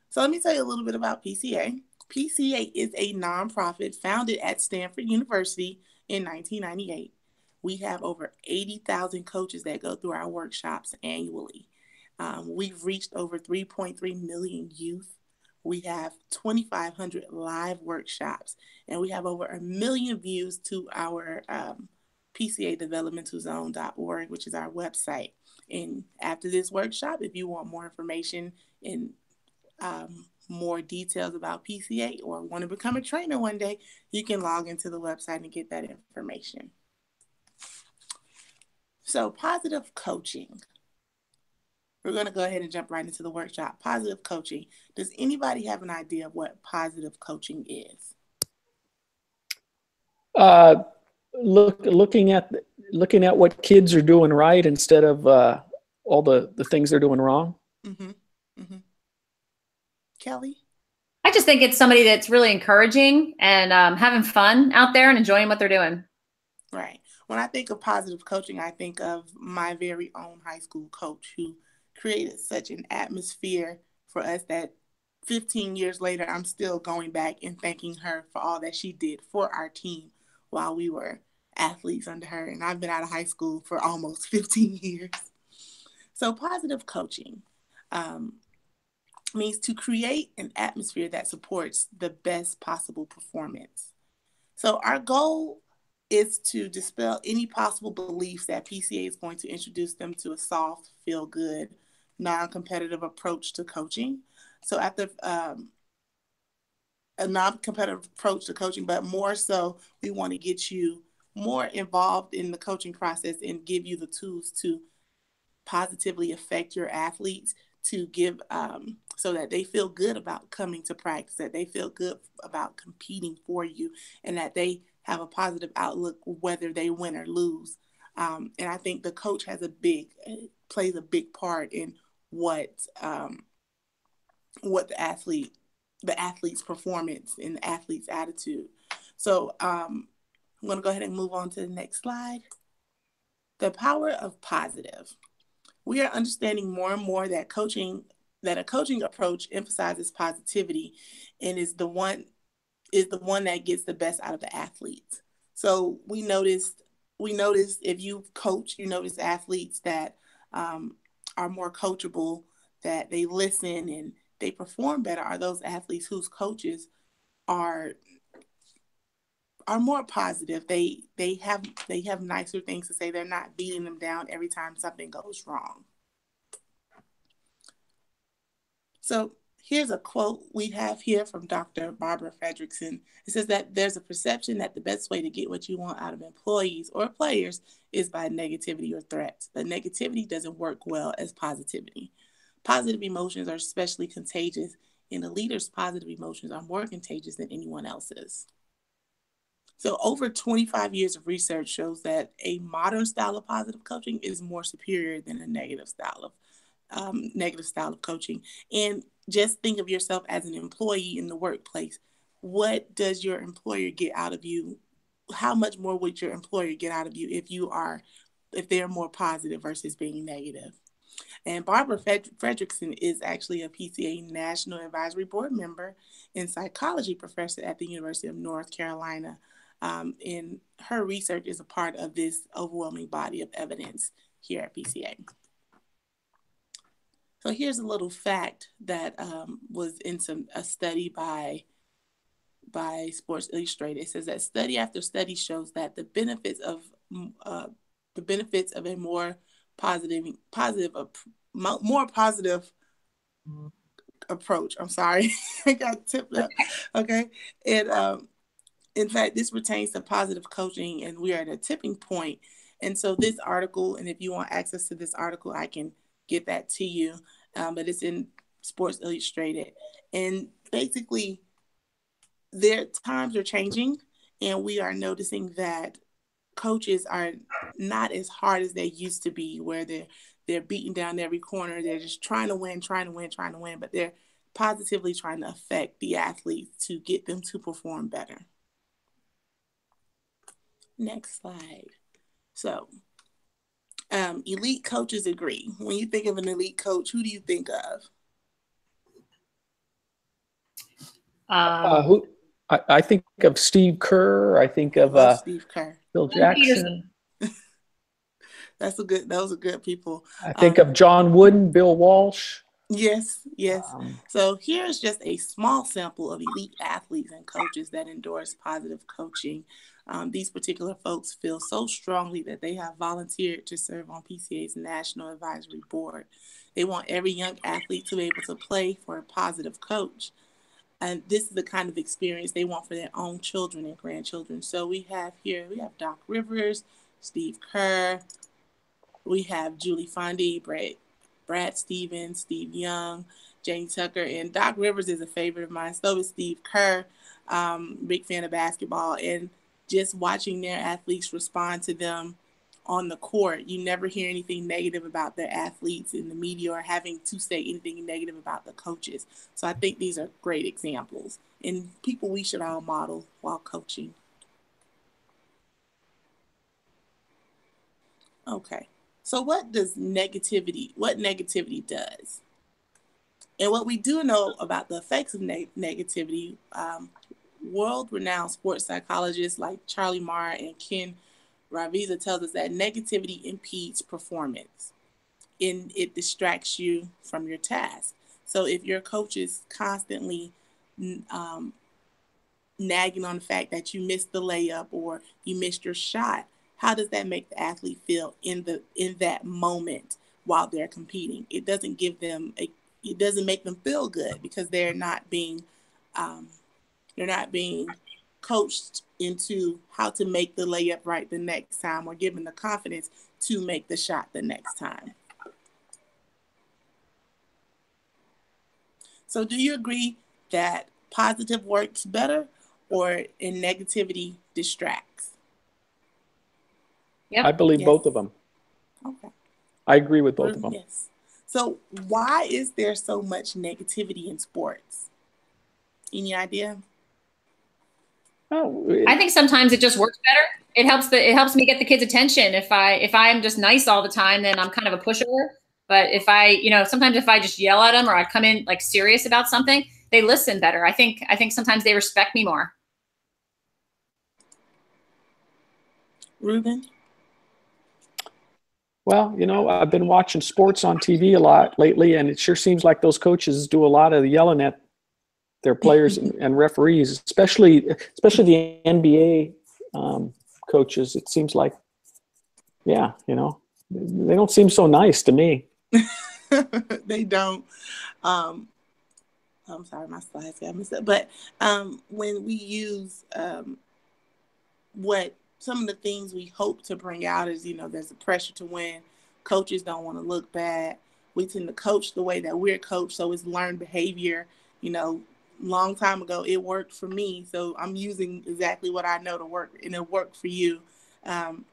So let me tell you a little bit about PCA. PCA is a nonprofit founded at Stanford University in 1998. We have over 80,000 coaches that go through our workshops annually. We've reached over 3.3 million youth. We have 2,500 live workshops, and we have over 1 million views to our PCAdevelopmentalzone.org, which is our website. And after this workshop, if you want more information and more details about PCA or want to become a trainer one day, you can log into the website and get that information. So positive coaching. We're going to go ahead and jump right into the workshop. Positive coaching. Does anybody have an idea of what positive coaching is? Looking at what kids are doing right instead of all the things they're doing wrong. Kelly? I just think it's somebody that's really encouraging and having fun out there and enjoying what they're doing. Right. When I think of positive coaching, I think of my very own high school coach who created such an atmosphere for us that 15 years later, I'm still going back and thanking her for all that she did for our team while we were athletes under her. And I've been out of high school for almost 15 years. So positive coaching means to create an atmosphere that supports the best possible performance. So our goal is to dispel any possible beliefs that PCA is going to introduce them to a soft, feel-good, non-competitive approach to coaching. So after a non-competitive approach to coaching, but more so, we want to get you more involved in the coaching process and give you the tools to positively affect your athletes, to give so that they feel good about coming to practice, that they feel good about competing for you, and that they have a positive outlook whether they win or lose. And I think the coach plays a big part in what the athlete's performance and the athlete's attitude. So I'm going to go ahead and move on to the next slide. The power of positive. We are understanding more and more that a coaching approach emphasizes positivity and is the one that gets the best out of the athletes. So we noticed if you coach, you notice athletes that are more coachable, that they listen and they perform better, are those athletes whose coaches are more positive. They have nicer things to say. They're not beating them down every time something goes wrong. So here's a quote we have here from Dr. Barbara Fredrickson. It says that there's a perception that the best way to get what you want out of employees or players is by negativity or threats. But negativity doesn't work well as positivity. Positive emotions are especially contagious, and the leader's positive emotions are more contagious than anyone else's. So over 25 years of research shows that a modern style of positive coaching is more superior than a negative style of coaching. And just think of yourself as an employee in the workplace. What does your employer get out of you? How much more would your employer get out of you if they're more positive versus being negative? And Barbara Fredrickson is actually a PCA National Advisory Board member and psychology professor at the University of North Carolina. And her research is a part of this overwhelming body of evidence here at PCA. So here's a little fact that was in a study by Sports Illustrated. It says that study after study shows that the benefits of a more positive approach. I'm sorry, I got tipped up. Okay, and in fact, this pertains to positive coaching, and we are at a tipping point. And so this article, and if you want access to this article, I can get that to you. But it's in Sports Illustrated. And basically, their times are changing, and we are noticing that coaches are not as hard as they used to be, where they're beating down every corner. They're just trying to win, but they're positively trying to affect the athletes to get them to perform better. Next slide. So, elite coaches agree. When you think of an elite coach, who do you think of? I think of Steve Kerr. I think of Steve Kerr. Bill Jackson. Those are good people. I think of John Wooden, Bill Walsh. Yes. So here's just a small sample of elite athletes and coaches that endorse positive coaching. These particular folks feel so strongly that they have volunteered to serve on PCA's National Advisory Board. They want every young athlete to be able to play for a positive coach. And this is the kind of experience they want for their own children and grandchildren. So we have Doc Rivers, Steve Kerr, we have Julie Fondy, Brad Stevens, Steve Young, Jane Tucker, and Doc Rivers is a favorite of mine. So is Steve Kerr, big fan of basketball. And just watching their athletes respond to them on the court, you never hear anything negative about their athletes in the media or having to say anything negative about the coaches. So I think these are great examples and people we should all model while coaching. Okay. So what negativity does? And what we do know about the effects of negativity, world-renowned sports psychologists like Charlie Marr and Ken Ravizza tells us that negativity impedes performance and it distracts you from your task. So if your coach is constantly nagging on the fact that you missed the layup or you missed your shot, how does that make the athlete feel in that moment while they're competing? It doesn't give them it doesn't make them feel good because they're not being coached into how to make the layup right the next time, or given the confidence to make the shot the next time. So do you agree that positive works better or in negativity distracts? Yep. I believe both of them. Okay. I agree with both of them. Yes. So why is there so much negativity in sports? Any idea? Oh, I think sometimes it just works better. It helps me get the kids' attention. If I'm just nice all the time, then I'm kind of a pushover. But if sometimes if I just yell at them or I come in like serious about something, they listen better. I think sometimes they respect me more. Ruben? Well, I've been watching sports on TV a lot lately, and it sure seems like those coaches do a lot of yelling at their players and referees, especially the NBA coaches. It seems like, they don't seem so nice to me. They don't. I'm sorry, my slides got messed up. But when we use what some of the things we hope to bring out is, there's a pressure to win. Coaches don't want to look bad. We tend to coach the way that we're coached, so it's learned behavior. Long time ago, it worked for me, so I'm using exactly what I know to work, and it worked for you. Want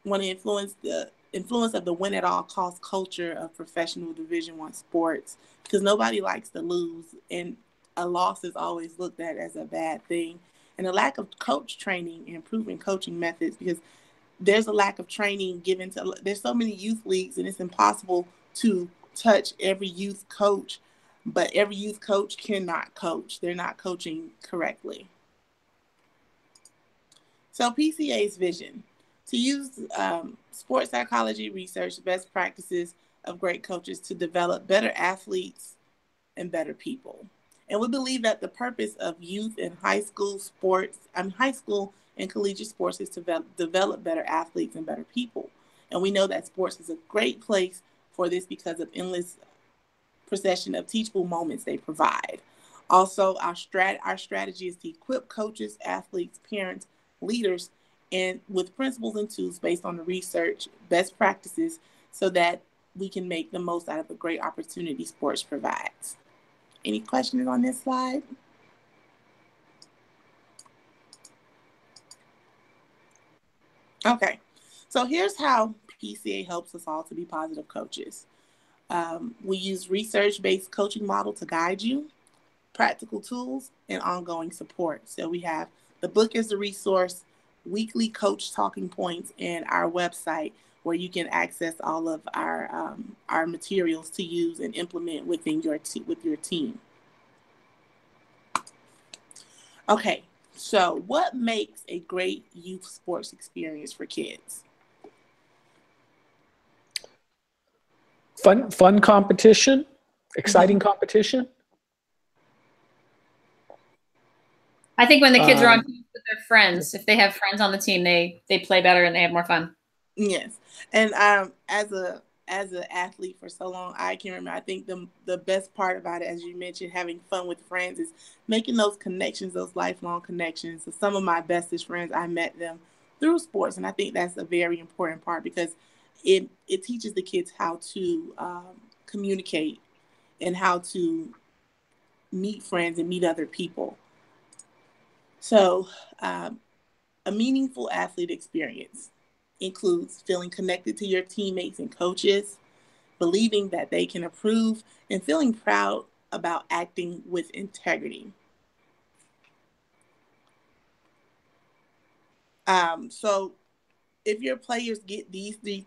to influence of the win at all cost culture of professional Division I sports, because nobody likes to lose, and a loss is always looked at as a bad thing. And a lack of coach training and improving coaching methods, because there's a lack of training given to, there's so many youth leagues, and it's impossible to touch every youth coach, but every youth coach cannot coach. They're not coaching correctly. So PCA's vision: to use sports psychology research, best practices of great coaches to develop better athletes and better people. And we believe that the purpose of youth and high school and collegiate sports is to develop better athletes and better people. And we know that sports is a great place for this because of endless procession of teachable moments they provide. Also, our strategy is to equip coaches, athletes, parents, leaders, and with principles and tools based on the research, best practices, so that we can make the most out of the great opportunity sports provides. Any questions on this slide? Okay, so here's how PCA helps us all to be positive coaches. We use research-based coaching model to guide you, practical tools, and ongoing support. So we have the book as a resource, weekly coach talking points, and our website where you can access all of our materials to use and implement within with your team. Okay, so what makes a great youth sports experience for kids? Fun competition, exciting competition. I think when the kids are on teams with their friends, if they have friends on the team, they play better and they have more fun. Yes, and as an athlete for so long, I can remember. I think the best part about it, as you mentioned, having fun with friends, is making those connections, those lifelong connections. So some of my bestest friends, I met them through sports, and I think that's a very important part because it teaches the kids how to communicate and how to meet friends and meet other people. So a meaningful athlete experience includes feeling connected to your teammates and coaches, believing that they can improve, and feeling proud about acting with integrity. So if your players get these three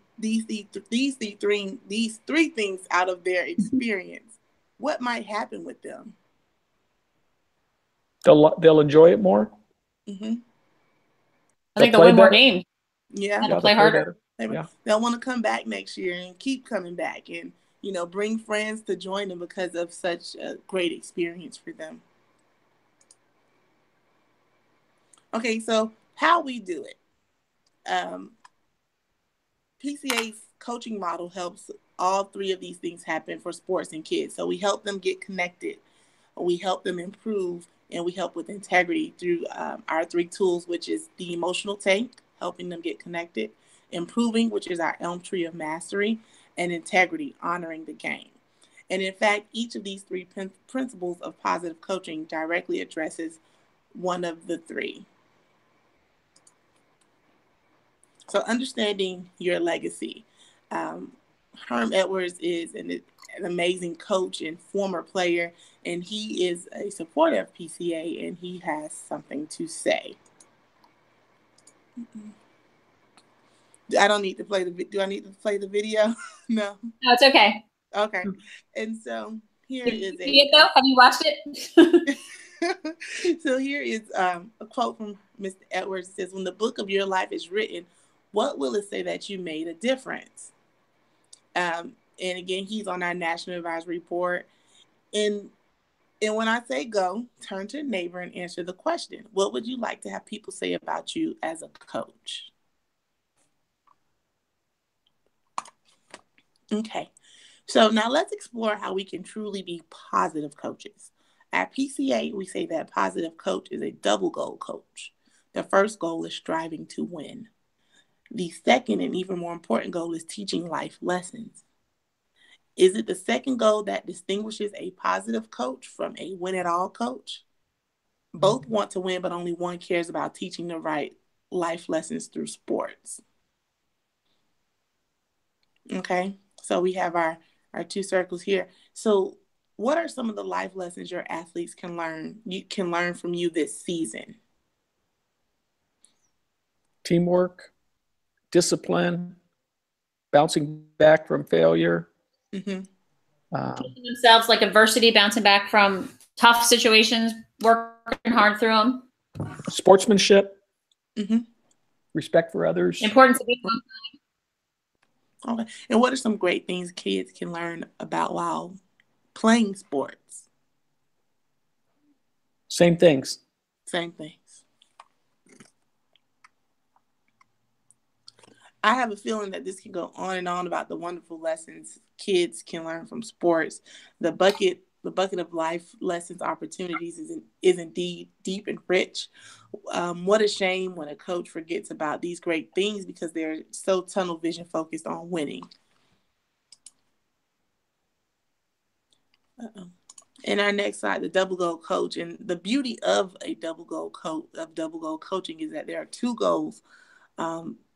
things out of their experience, what might happen with them? They'll enjoy it more. Mm-hmm. I think they'll win more games. Yeah, they'll play harder. They'll want to come back next year and keep coming back, and bring friends to join them because of such a great experience for them. Okay, so how we do it. PCA's coaching model helps all three of these things happen for sports and kids. So we help them get connected, we help them improve, and we help with integrity through our three tools, which is the emotional tank, helping them get connected, improving, which is our elm tree of mastery, and integrity, honoring the game. And in fact, each of these three principles of positive coaching directly addresses one of the three. So understanding your legacy. Herm Edwards is an amazing coach and former player, and he is a supporter of PCA, and he has something to say. I don't need to play the. Do I need to play the video? No. No, it's okay. Okay. And so here is a. See it though? Have you watched it? So here is a quote from Mr. Edwards. It says, "When the book of your life is written, what will it say that you made a difference?" And again, he's on our National Advisory Board. And when I say go, turn to a neighbor and answer the question. What would you like to have people say about you as a coach? Okay. So now let's explore how we can truly be positive coaches. At PCA, we say that positive coach is a double goal coach. The first goal is striving to win. The second and even more important goal is teaching life lessons. Is it the second goal that distinguishes a positive coach from a win-it-all coach? Both want to win, but only one cares about teaching the right life lessons through sports. Okay, so we have our two circles here. So what are some of the life lessons your athletes can learn from you this season? Teamwork, discipline, bouncing back from failure. Teaching themselves like adversity, bouncing back from tough situations, working hard through them. Sportsmanship, respect for others. Importance of equal. Okay. And what are some great things kids can learn about while playing sports? Same things. Same things. I have a feeling that this can go on and on about the wonderful lessons kids can learn from sports. The bucket of life lessons opportunities is indeed deep and rich. What a shame when a coach forgets about these great things because they're so tunnel vision focused on winning. In our next slide, the double goal coach. And the beauty of a double goal coaching is that there are two goals.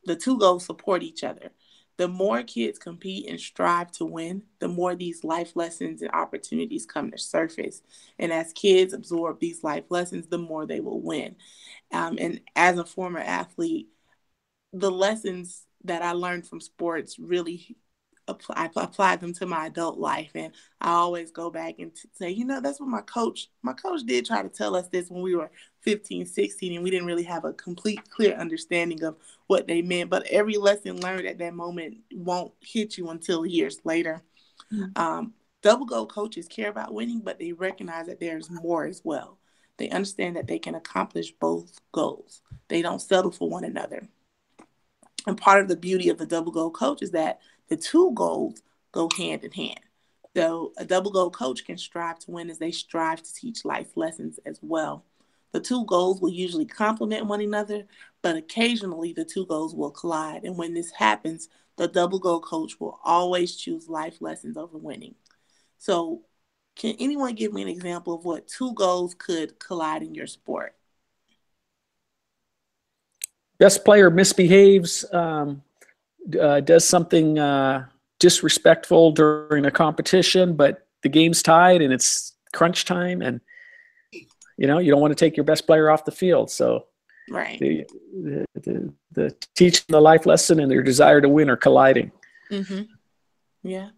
The two goals support each other. The more kids compete and strive to win, the more these life lessons and opportunities come to surface. And as kids absorb these life lessons, the more they will win. And as a former athlete, the lessons that I learned from sports really I applied them to my adult life. And I always go back and say, that's what my coach did try to tell us this when we were 15, 16, and we didn't really have a complete, clear understanding of what they meant. But every lesson learned at that moment won't hit you until years later. Double goal coaches care about winning, but they recognize that there's more as well. They understand that they can accomplish both goals. They don't settle for one another. And part of the beauty of the double goal coach is that the two goals go hand in hand. So a double goal coach can strive to win as they strive to teach life lessons as well. The two goals will usually complement one another, but occasionally the two goals will collide. And when this happens, the double goal coach will always choose life lessons over winning. So can anyone give me an example of what two goals could collide in your sport? Best player misbehaves, does something disrespectful during a competition, but the game's tied and it's crunch time, and you don't want to take your best player off the field. So right, the teaching the life lesson and their desire to win are colliding. Yeah.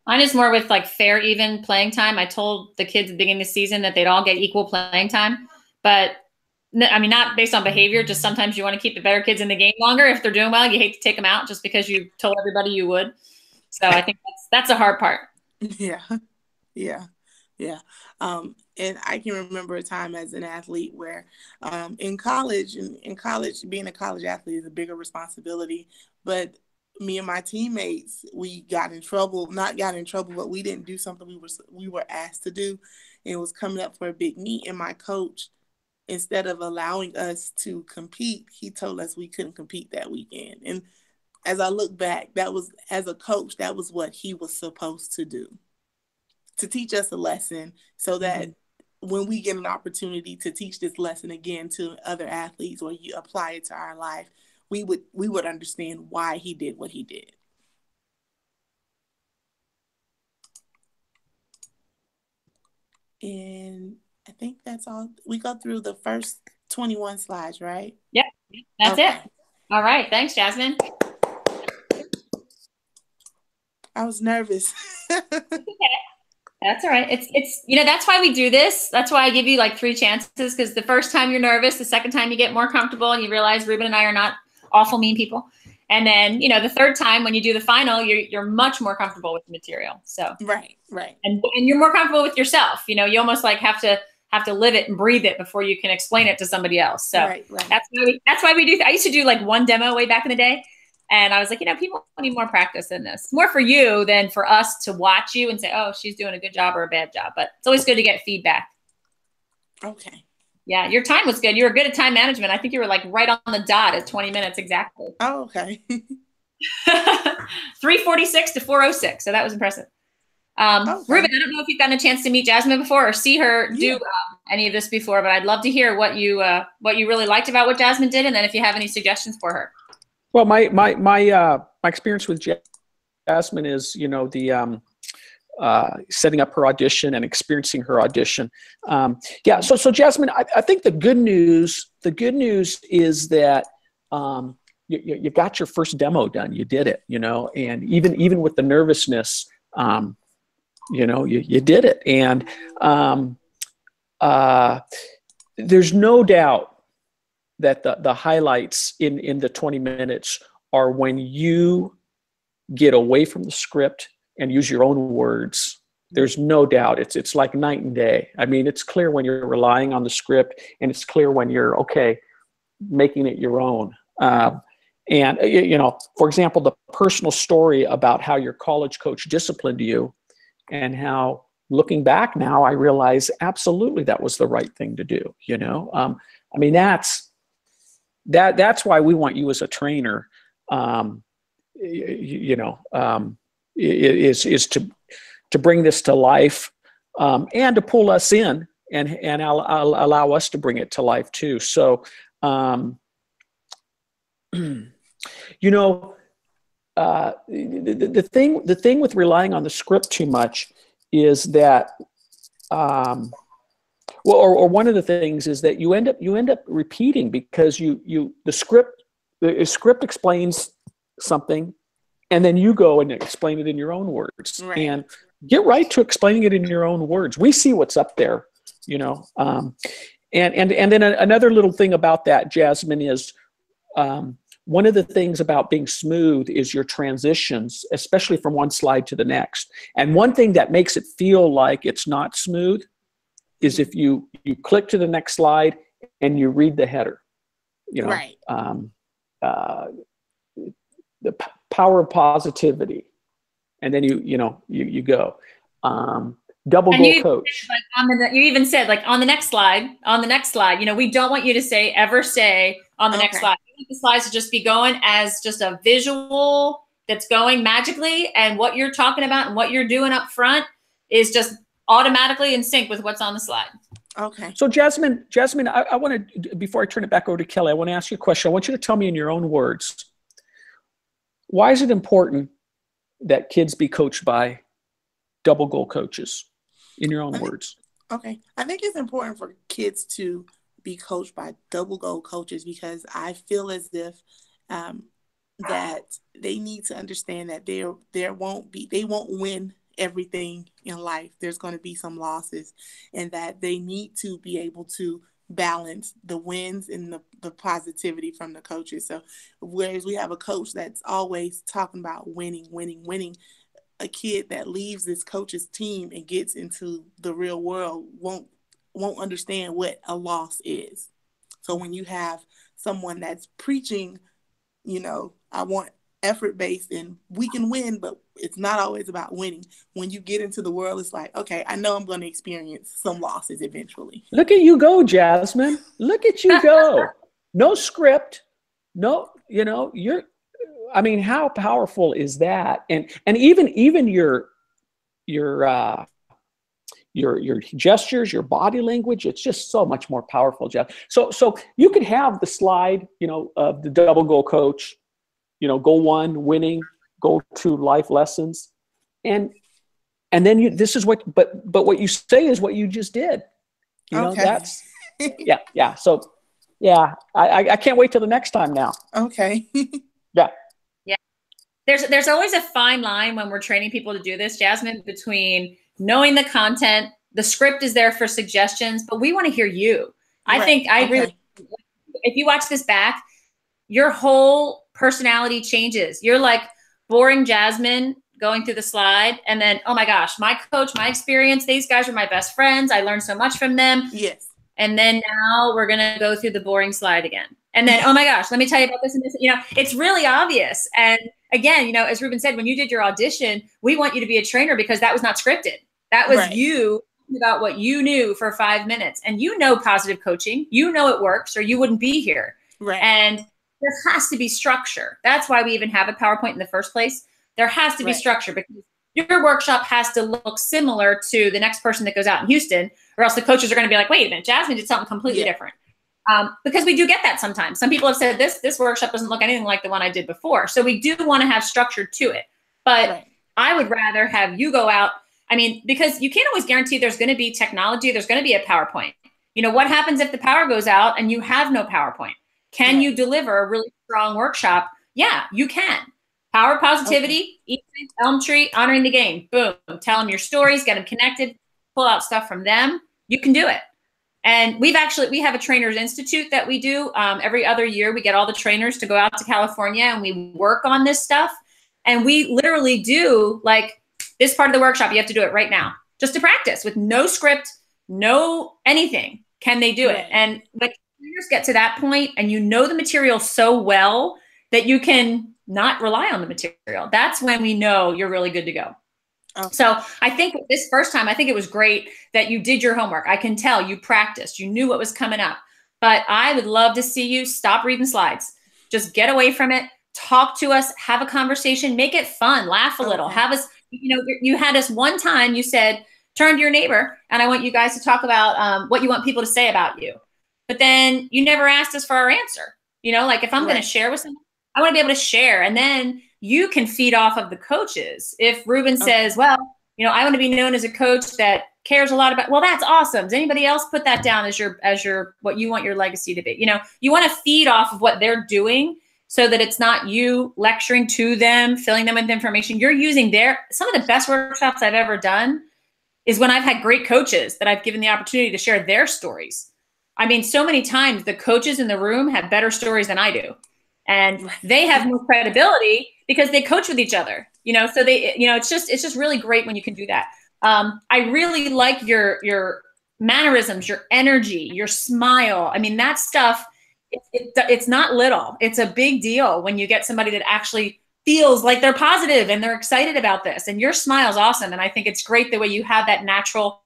Mine is more with like fair, even playing time. I told the kids at the beginning of the season that they'd all get equal playing time, but I mean, not based on behavior, just sometimes you want to keep the better kids in the game longer. If they're doing well, you hate to take them out just because you told everybody you would. So I think that's a hard part. Yeah. And I can remember a time as an athlete where in college, being a college athlete is a bigger responsibility. But me and my teammates, we got in trouble, not got in trouble, but we didn't do something we were asked to do. And it was coming up for a big meet. And my coach, instead of allowing us to compete, he told us we couldn't compete that weekend. And as I look back, that was, as a coach, that was what he was supposed to do, to teach us a lesson so that when we get an opportunity to teach this lesson again to other athletes, or you apply it to our life, we would understand why he did what he did. And I think that's all. We go through the first 21 slides, right? Yep, that's it. All right, thanks, Jazmine. I was nervous. Okay. That's all right. It's that's why we do this. That's why I give you like 3 chances, because the first time you're nervous, the second time you get more comfortable and you realize Ruben and I are not awful mean people. And then, the third time when you do the final, you're much more comfortable with the material. So right. And you're more comfortable with yourself. You almost like have to live it and breathe it before you can explain it to somebody else. So right. That's why we do. I used to do like one demo way back in the day. And I was like, people need more practice in this. More for you than for us to watch you and say, oh, she's doing a good job or a bad job. But it's always good to get feedback. Okay. Yeah, your time was good. You were good at time management. I think you were like right on the dot at 20 minutes exactly. Oh, okay. 3:46 to 4:06. So that was impressive. Okay. Ruben, I don't know if you've gotten a chance to meet Jazmine before or see her do any of this before, but I'd love to hear what you really liked about what Jazmine did, and then if you have any suggestions for her. Well, my experience with Jazmine is, the setting up her audition and experiencing her audition. So Jazmine, I think the good news is that you got your first demo done. You did it, and even with the nervousness, you did it. And there's no doubt that the highlights in the 20 minutes are when you get away from the script and use your own words. There's no doubt. It's like night and day. I mean, it's clear when you're relying on the script, and it's clear when you're making it your own. And for example, the personal story about how your college coach disciplined you, and how, looking back now, I realize absolutely that was the right thing to do. I mean, that's why we want you as a trainer, is to bring this to life, and to pull us in and allow us to bring it to life too. So, the thing with relying on the script too much is that, one of the things is that you end up repeating, because the script explains something, and then you go and explain it in your own words. Right. And get right to explaining it in your own words. We see what's up there, and then another little thing about that, Jazmine, is one of the things about being smooth is your transitions, especially from one slide to the next. And one thing that makes it feel like it's not smooth is if you click to the next slide and you read the header, right. The power of positivity, and then you go double goal coach. You even said like on the next slide. We don't want you to ever say on the next slide. We want the slides to just be going as just a visual that's going magically, and what you're talking about and what you're doing up front is just automatically in sync with what's on the slide. Okay. So Jazmine, I want to, before I turn it back over to Kelly, I want to ask you a question. I want you to tell me in your own words, why is it important that kids be coached by double goal coaches, in your own words? Okay. I think it's important for kids to be coached by double goal coaches, because I feel as if that they need to understand that they won't win everything in life. There's going to be some losses, and that they need to be able to balance the wins and the positivity from the coaches. So whereas we have a coach that's always talking about winning, a kid that leaves this coach's team and gets into the real world won't won't understand what a loss is. So when you have someone that's preaching, you know, I want effort-based and we can win, but it's not always about winning. When you get into the world, it's like, okay, I know I'm going to experience some losses eventually. Look at you go, Jazmine. Look at you go. No script. No, you know, I mean, how powerful is that? And even your gestures, your body language, it's just so much more powerful, Jeff. So you could have the slide, you know, of the double goal coach, you know, goal 1, winning, goal 2, life lessons. And then this is what, but what you say is what you just did. You know, that's, yeah. So yeah, I can't wait till the next time now. Okay. Yeah. There's always a fine line when we're training people to do this, Jazmine, between knowing the content, the script is there for suggestions, but we want to hear you. I think I agree. If you watch this back, your whole personality changes. You're like boring Jazmine going through the slide. And then, oh my gosh, my coach, my experience, these guys are my best friends. I learned so much from them. Yes. And then now we're going to go through the boring slide again. And then, oh my gosh, let me tell you about this and this. You know, it's really obvious. And again, you know, as Ruben said, when you did your audition, we want you to be a trainer because that was not scripted. That was you about what you knew for 5 minutes. And you know positive coaching. You know it works or you wouldn't be here. Right. And there has to be structure. That's why we even have a PowerPoint in the first place. There has to be structure because your workshop has to look similar to the next person that goes out in Houston, or else the coaches are going to be like, wait a minute, Jazmine did something completely different. Because we do get that sometimes. Some people have said this workshop doesn't look anything like the one I did before. So we do want to have structure to it. But I would rather have you go out. I mean, because you can't always guarantee there's going to be technology. There's going to be a PowerPoint. You know, what happens if the power goes out and you have no PowerPoint? Can you deliver a really strong workshop? Yeah, you can. Power, positivity, Elm Tree, honoring the game. Boom. Tell them your stories, get them connected, pull out stuff from them. You can do it. And we have a Trainers Institute that we do every other year. We get all the trainers to go out to California and we work on this stuff. And we literally do like this part of the workshop. You have to do it right now, just to practice with no script, no anything. Can they do it? And when trainers get to that point and you know the material so well that you can not rely on the material, that's when we know you're really good to go. So I think this first time, I think it was great that you did your homework. I can tell you practiced, you knew what was coming up, but I would love to see you stop reading slides. Just get away from it. Talk to us, have a conversation, make it fun, laugh a little, have us, you know, you had us one time, you said, turn to your neighbor and I want you guys to talk about what you want people to say about you. But then you never asked us for our answer. You know, like if I'm going to share with someone, I want to be able to share. And then you can feed off of the coaches. If Ruben says, well, you know, I want to be known as a coach that cares a lot about, well, that's awesome. Does anybody else put that down as your, what you want your legacy to be? You know, you want to feed off of what they're doing so that it's not you lecturing to them, filling them with information. You're using some of the best workshops I've ever done is when I've had great coaches that I've given the opportunity to share their stories. I mean, so many times the coaches in the room have better stories than I do. And they have more credibility because they coach with each other, you know, so they, you know, it's just really great when you can do that. I really like your mannerisms, your energy, your smile. I mean, that stuff, it's not little, it's a big deal when you get somebody that actually feels like they're positive and they're excited about this, and your smile's awesome. And I think it's great the way you have that natural,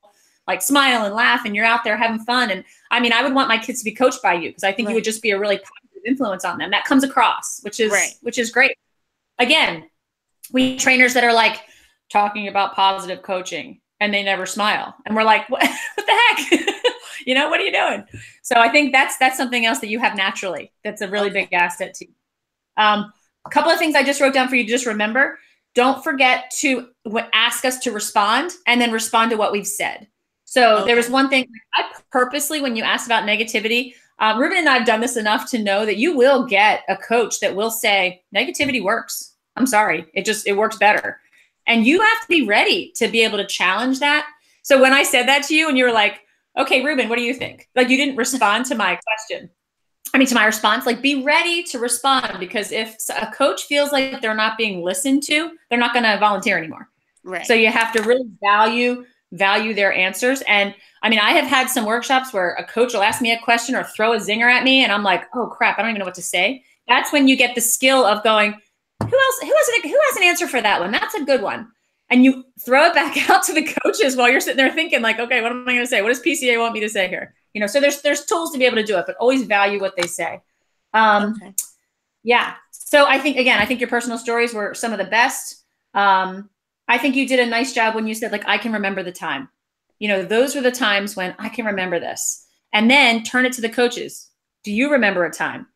like smile and laugh and you're out there having fun. And I mean, I would want my kids to be coached by you because I think you would just be a really positive influence on them. That comes across, which is great. Again, we trainers that are like talking about positive coaching and they never smile. And we're like, what the heck? You know, what are you doing? So I think that's something else that you have naturally. That's a really big asset to you. A couple of things I just wrote down for you to just remember. Don't forget to ask us to respond and then respond to what we've said. So there was one thing I purposely, when you asked about negativity, Ruben and I have done this enough to know that you will get a coach that will say negativity works. I'm sorry. It works better. And you have to be ready to be able to challenge that. So when I said that to you and you were like, okay, Ruben, what do you think? Like you didn't respond to my question. I mean, to my response, like be ready to respond, because if a coach feels like they're not being listened to, they're not going to volunteer anymore. Right. So you have to really value value their answers. And I mean, I have had some workshops where a coach will ask me a question or throw a zinger at me, and I'm like, oh crap, I don't even know what to say. That's when you get the skill of going, who has an answer for that one? That's a good one. And you throw it back out to the coaches while you're sitting there thinking like, okay, what am I going to say? What does PCA want me to say here? You know, so there's tools to be able to do it, but always value what they say. Okay. Yeah. So I think your personal stories were some of the best. I think you did a nice job when you said like, I can remember the time. You know, those were the times when I can remember this. And then turn it to the coaches. Do you remember a time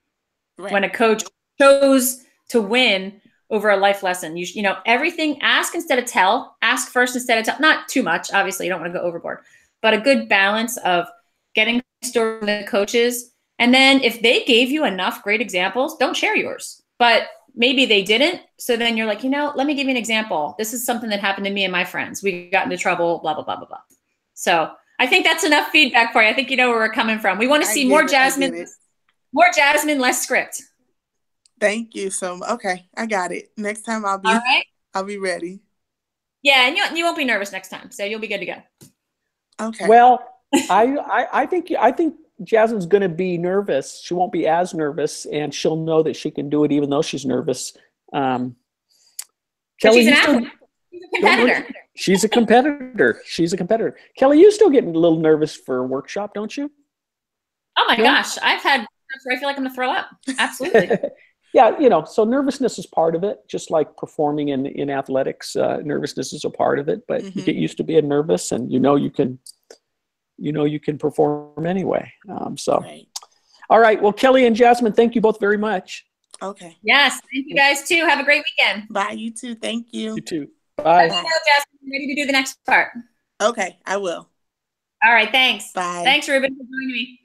when a coach chose to win over a life lesson? You know, everything, ask instead of tell, ask first instead of tell, not too much. Obviously you don't want to go overboard, but a good balance of getting stories from the coaches. And then if they gave you enough great examples, don't share yours, but maybe they didn't. So then you're like, you know, let me give you an example. This is something that happened to me and my friends. We got into trouble, blah, blah, blah, blah, blah. So I think that's enough feedback for you. I think you know where we're coming from. We want to see more Jazmine, less script. Thank you so much. Okay, I got it. Next time I'll be ready. Yeah, and you won't be nervous next time, so you'll be good to go. Okay. Well, I think Jazmine's going to be nervous. She won't be as nervous, and she'll know that she can do it even though she's nervous. Kelly, she's an athlete. She's a competitor. She's a competitor. Kelly, you still getting a little nervous for a workshop, don't you? Oh my gosh, I've had times where I feel like I'm gonna throw up. Absolutely. Yeah, you know, so nervousness is part of it, just like performing in athletics. Nervousness is a part of it, but you get used to being nervous, and you know you can perform anyway. All right. Well, Kelly and Jazmine, thank you both very much. Okay. Yes, thank you guys too. Have a great weekend. Bye. You too. Thank you. You too. Bye. Let me know, Jazmine, I'm ready to do the next part. Okay, I will. All right. Thanks. Bye. Thanks, Ruben, for joining me.